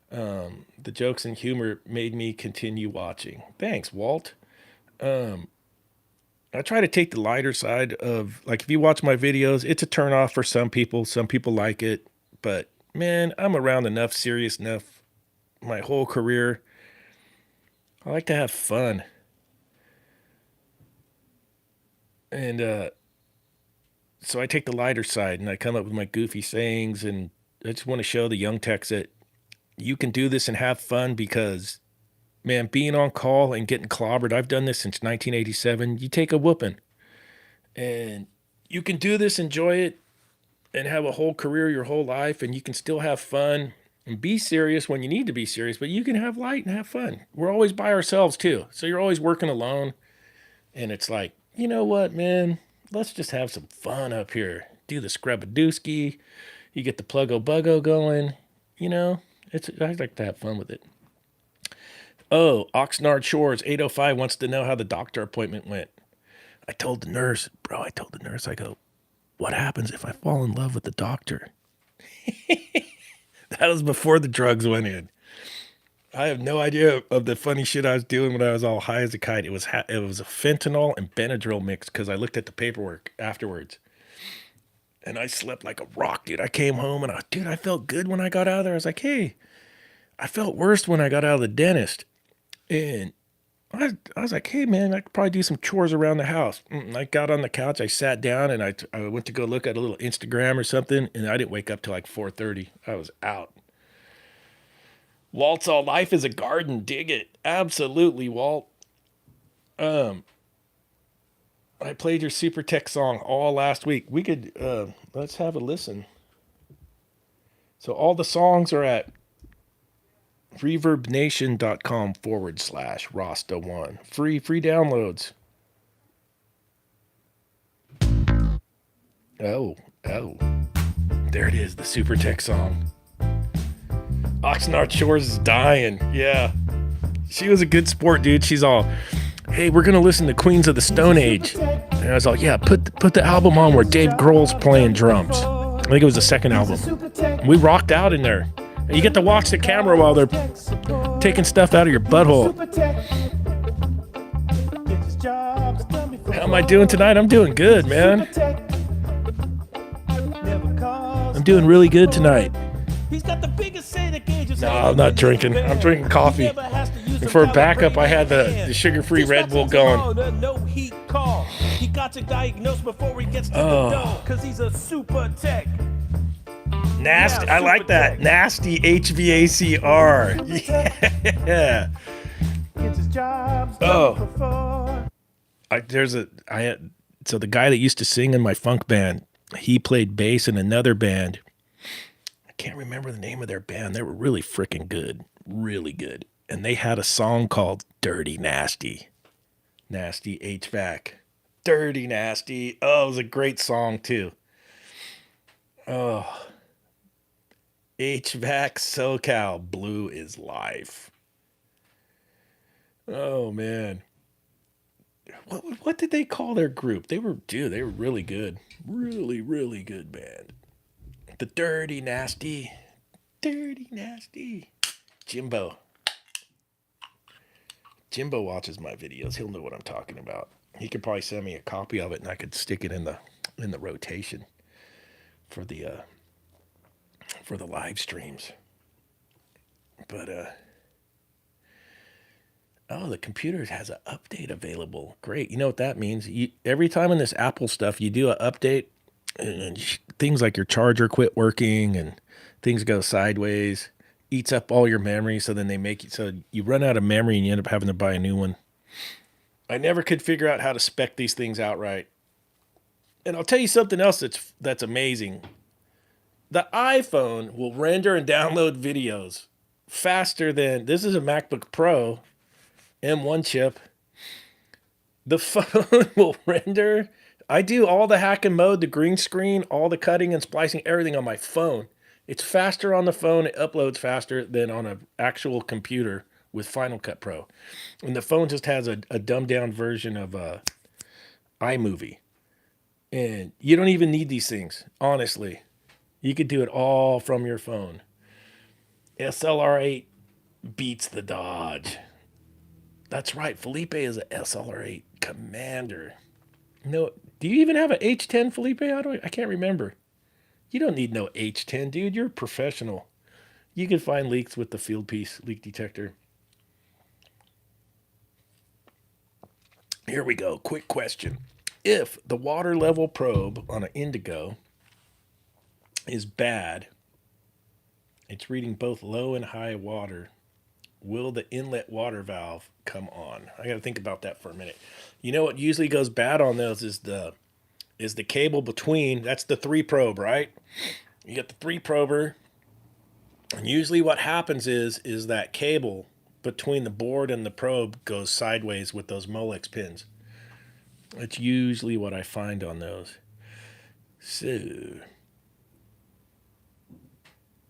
The jokes and humor made me continue watching. Thanks, Walt. I try to take the lighter side of, like, if you watch my videos, it's a turnoff for some people. Some people like it. But, man, I'm around enough, serious enough my whole career. I like to have fun. And so I take the lighter side and I come up with my goofy sayings. And I just want to show the young techs that you can do this and have fun because, man, being on call and getting clobbered, I've done this since 1987. You take a whooping and you can do this, enjoy it, and have a whole career your whole life. And you can still have fun and be serious when you need to be serious, but you can have light and have fun. We're always by ourselves too. So you're always working alone. And it's like, you know what, man? Let's just have some fun up here. Do the scrubadooski. You get the pluggo buggo going. You know, I like to have fun with it. Oh, Oxnard Shores 805 wants to know how the doctor appointment went. I told the nurse, I go, what happens if I fall in love with the doctor? That was before the drugs went in. I have no idea of the funny shit I was doing when I was all high as a kite. It was a fentanyl and Benadryl mix because I looked at the paperwork afterwards. And I slept like a rock, dude. I came home and I felt good when I got out of there. I was like, hey, I felt worse when I got out of the dentist. And I was like, hey, man, I could probably do some chores around the house. I got on the couch, I sat down, and I went to go look at a little Instagram or something, and I didn't wake up till like 4:30. I was out. Walt's all life is a garden. Dig it. Absolutely, Walt. I played your Super Tech song all last week. We could, let's have a listen. So all the songs are at reverbnation.com/Rasta1. Free downloads. Oh. There it is, the Super Tech song. Oxnard Shores is dying. Yeah. She was a good sport, dude. She's all, hey, we're going to listen to Queens of the Stone Age. And I was all, yeah, put the album on where Dave Grohl's playing drums. I think it was the second album. We rocked out in there. And you get to watch the camera while they're taking stuff out of your butthole. How am I doing tonight? I'm doing good, man. I'm doing really good tonight. No, I'm not drinking. I'm drinking coffee. And for a backup, I had the sugar-free Red Bull going. He got to diagnose before he gets to the door, because he's a super tech. Nasty. I like that. Nasty H.V.A.C. Yeah. Oh. So the guy that used to sing in my funk band, he played bass in another band. I can't remember the name of their band. They were really freaking good. Really good. And they had a song called Dirty Nasty. Nasty H.V.A.C. Dirty Nasty. Oh, it was a great song too. Oh. H.V.A.C. SoCal. Blue is life. Oh, man. What did they call their group? They were really good. Really, really good band. The Dirty Nasty. Dirty Nasty. Jimbo watches my videos. He'll know what I'm talking about. He could probably send me a copy of it and I could stick it in the rotation for the live streams. But the computer has an update available. Great. You know what that means? Every time in this Apple stuff, you do an update and things like your charger quit working and things go sideways, eats up all your memory. So then they make it so you run out of memory and you end up having to buy a new one. I never could figure out how to spec these things out right. And I'll tell you something else that's amazing. The iPhone will render and download videos faster than, this is a MacBook Pro M1 chip. The phone will render. I do all the hacking mode, the green screen, all the cutting and splicing, everything on my phone. It's faster on the phone. It uploads faster than on an actual computer with Final Cut Pro. And the phone just has a dumbed down version of iMovie. And you don't even need these things, honestly. You could do it all from your phone. SLR8 beats the Dodge. That's right. Felipe is a SLR8 Commander. No, do you even have an H10, Felipe? I can't remember. You don't need no H10, dude. You're a professional. You can find leaks with the field piece leak detector. Here we go. Quick question. If the water level probe on an Indigo is bad, it's reading both low and high water, will the inlet water valve come on? I got to think about that for a minute. You know what usually goes bad on those is the cable between. That's the 3 probe, right? You get the 3 prober, and usually what happens is that cable between the board and the probe goes sideways with those Molex pins. That's usually what I find on those. So, and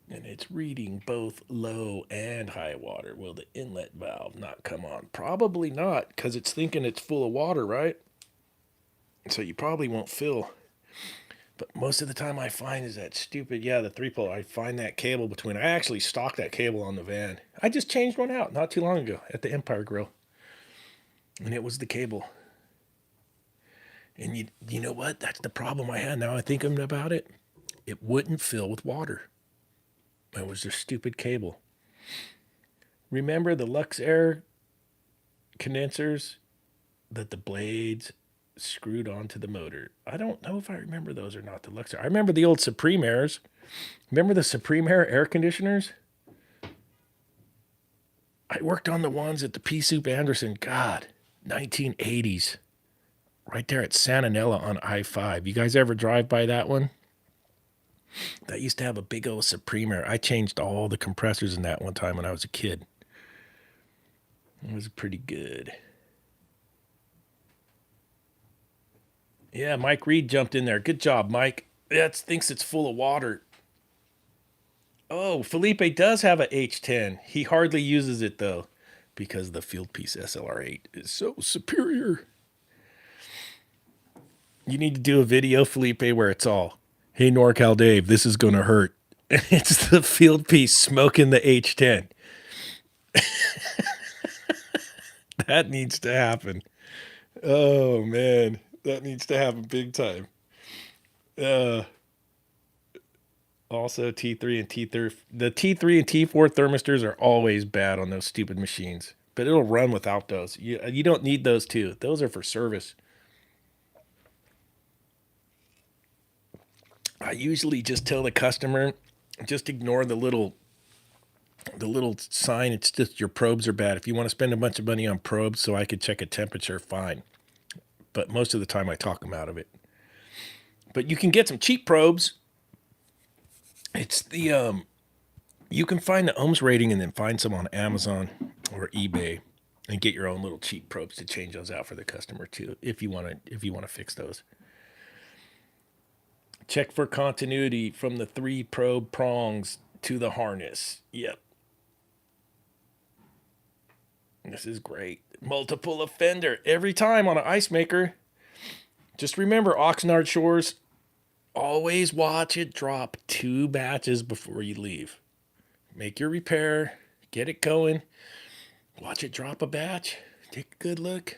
it's reading both low and high water. Will the inlet valve not come on? Probably not, because it's thinking it's full of water, right? So you probably won't fill. But most of the time I find is that stupid, the 3-pole. I find that cable between. I actually stocked that cable on the van. I just changed one out not too long ago at the Empire Grill. And it was the cable. And you know what? That's the problem I had. Now I think about it. It wouldn't fill with water. It was just stupid cable. Remember the Lux Air condensers that the blades screwed onto the motor? I don't know if I remember those or not, the Lux Air. I remember the old Supreme Airs. Remember the Supreme Air air conditioners? I worked on the ones at the Pea Soup Anderson. God, 1980s. Right there at Santanella on I-5. You guys ever drive by that one? That used to have a big old Supreme Air. I changed all the compressors in that one time when I was a kid. It was pretty good. Yeah, Mike Reed jumped in there. Good job, Mike. That thinks it's full of water. Oh, Felipe does have a H10. He hardly uses it, though, because the Field Piece SLR8 is so superior. You need to do a video, Felipe, where it's all, hey, NorCal Dave, this is going to hurt. It's the Field Piece smoking the H10. That needs to happen. Oh, man. That needs to happen big time. Also, T3 and T3. The T3 and T4 thermistors are always bad on those stupid machines. But it'll run without those. You don't need those two. Those are for service. I usually just tell the customer, just ignore the little sign. It's just your probes are bad. If you want to spend a bunch of money on probes so I could check a temperature, fine. But most of the time I talk them out of it. But you can get some cheap probes. It's the you can find the ohms rating and then find some on Amazon or eBay and get your own little cheap probes to change those out for the customer too, if you want to fix those. Check for continuity from the 3 probe prongs to the harness. Yep. This is great. Multiple offender every time on an ice maker. Just remember, Oxnard Shores, always watch it drop 2 batches before you leave. Make your repair, get it going, watch it drop a batch, take a good look.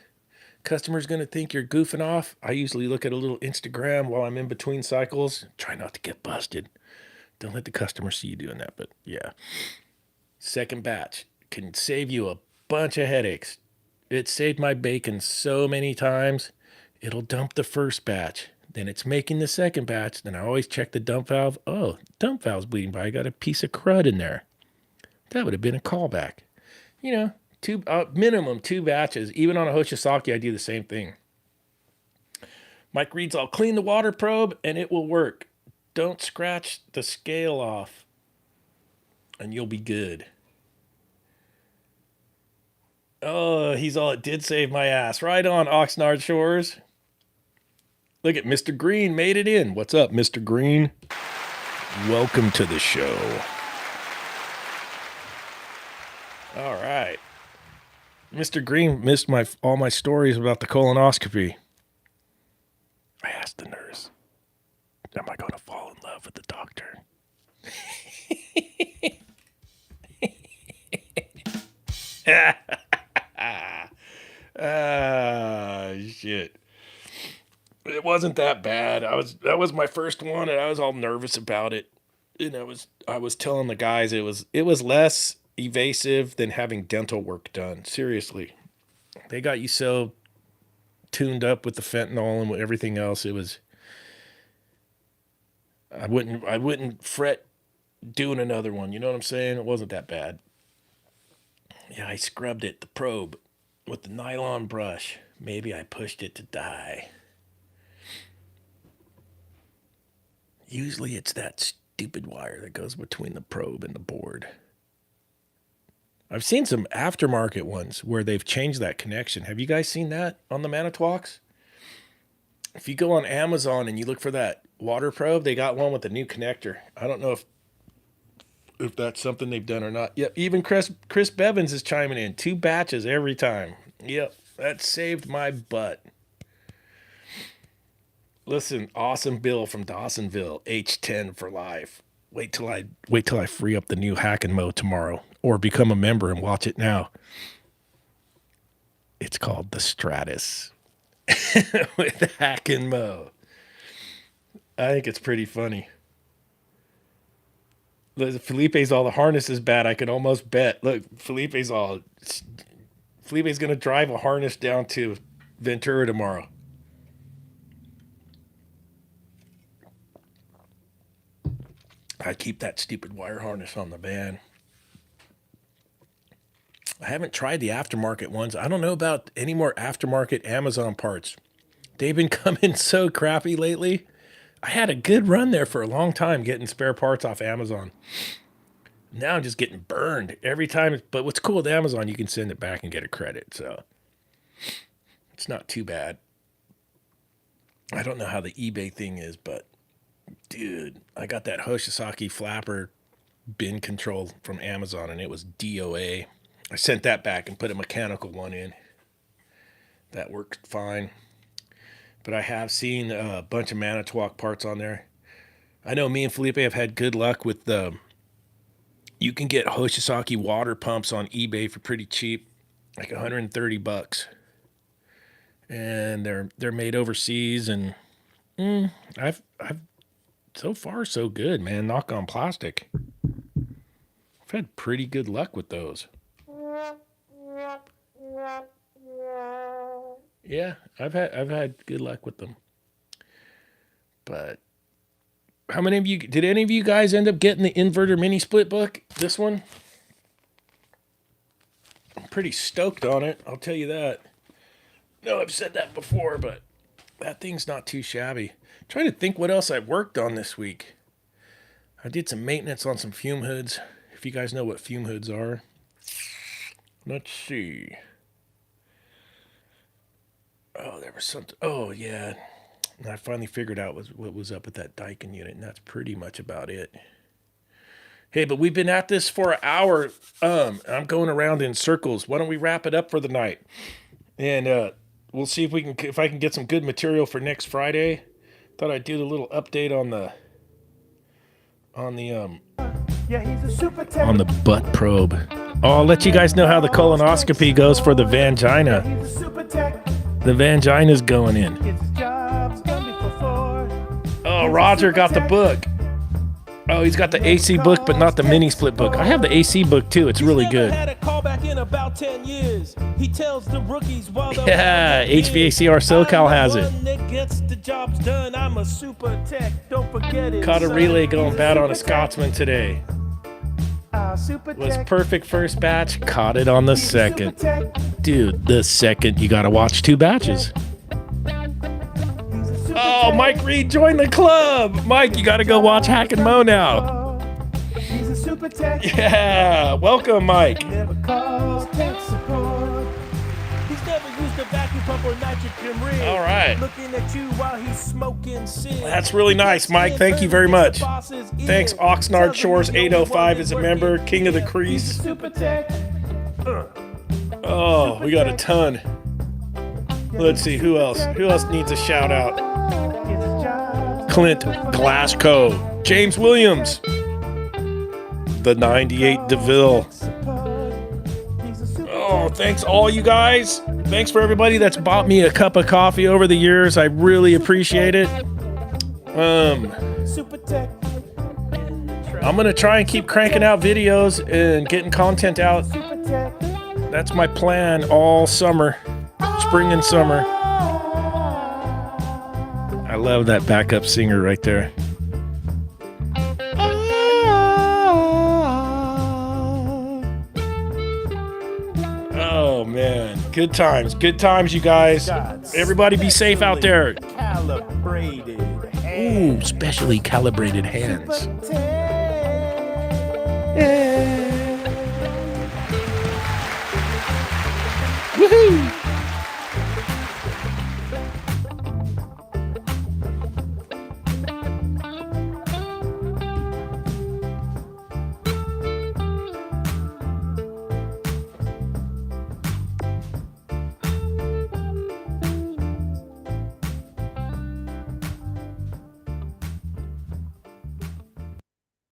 Customer's going to think you're goofing off. I usually look at a little Instagram while I'm in between cycles. Try not to get busted. Don't let the customer see you doing that, but yeah. Second batch can save you a bunch of headaches. It saved my bacon so many times. It'll dump the first batch. Then it's making the second batch. Then I always check the dump valve. Oh, dump valve's bleeding by. I got a piece of crud in there. That would have been a callback. Minimum 2 batches. Even on a Hoshizaki, I do the same thing. Mike Reed's, I'll clean the water probe and it will work. Don't scratch the scale off and you'll be good. Oh, he's all, it did save my ass. Right on, Oxnard Shores. Look at Mr. Green made it in. What's up, Mr. Green? Welcome to the show. All right. Mr. Green missed all my stories about the colonoscopy. I asked the nurse, am I going to fall in love with the doctor? Shit. It wasn't that bad. That was my first one, and I was all nervous about it. And I was telling the guys it was less evasive than having dental work done. Seriously. They got you so tuned up with the fentanyl and everything else. It was. I wouldn't fret doing another one. You know what I'm saying? It wasn't that bad. Yeah, I scrubbed it, the probe, with the nylon brush. Maybe I pushed it to die. Usually it's that stupid wire that goes between the probe and the board. I've seen some aftermarket ones where they've changed that connection. Have you guys seen that on the Manitowocks? If you go on Amazon and you look for that water probe, they got one with a new connector. I don't know if that's something they've done or not. Yep, even Chris Bevins is chiming in. 2 batches every time. Yep, that saved my butt. Listen, awesome Bill from Dawsonville, H10 for life. Wait till I free up the new Hack and Mow tomorrow, or become a member and watch it now. It's called the Stratus with Hack and Mow. I think it's pretty funny. Felipe's all the harness is bad. I could almost bet. Look, Felipe's going to drive a harness down to Ventura tomorrow. I keep that stupid wire harness on the van. I haven't tried the aftermarket ones. I don't know about any more aftermarket Amazon parts. They've been coming so crappy lately. I had a good run there for a long time getting spare parts off Amazon. Now I'm just getting burned every time. But what's cool with Amazon, you can send it back and get a credit. So it's not too bad. I don't know how the eBay thing is, but dude, I got that H.V.A.C flapper bin control from Amazon, and it was DOA. I sent that back and put a mechanical one in. That worked fine. But I have seen a bunch of Manitowoc parts on there. I know me and Felipe have had good luck with you can get H.V.A.C water pumps on eBay for pretty cheap, like $130. And they're made overseas, and I've so far so good, man. Knock on plastic. I've had pretty good luck with those. Yeah, I've had good luck with them. But how many of you did any of you guys end up getting the inverter mini split book? This one? I'm pretty stoked on it, I'll tell you that. No, I've said that before, but that thing's not too shabby. I'm trying to think what else I worked on this week. I did some maintenance on some fume hoods. If you guys know what fume hoods are. Let's see. Oh, there was something. Oh, yeah. And I finally figured out what was up with that Daikin unit, and that's pretty much about it. Hey, but we've been at this for an hour. I'm going around in circles. Why don't we wrap it up for the night? And we'll see if I can get some good material for next Friday. Thought I'd do a little update on the butt probe. Oh, I'll let you guys know how the colonoscopy goes for the vangina. The vangina's going in. Oh, Roger got the book. Oh, he's got the AC book, but not the mini split book. I have the AC book too. It's really good. Yeah, H.V.A.C. our SoCal has it. Caught a relay going bad on a Scotsman today. Was perfect first batch. Caught it on the second. Dude, the second you gotta watch 2 batches. Oh, Mike Reed joined the club. Mike, you gotta go watch Hack and Mow now. Yeah, welcome, Mike. All right. That's really nice, Mike. Thank you very much. Thanks, Oxnard Shores 805 is a member. King of the Crease. Oh, we got a ton. Let's see, who else? Who else needs a shout out? Clint Glasgow. James Williams. The 98 DeVille. Oh, thanks all you guys. Thanks for everybody that's bought me a cup of coffee over the years. I really appreciate it. I'm going to try and keep cranking out videos and getting content out. That's my plan all summer, spring and summer. love that backup singer right there. Oh man, good times, you guys. Everybody be safe out there. Calibrated Ooh, specially calibrated hands. Woohoo!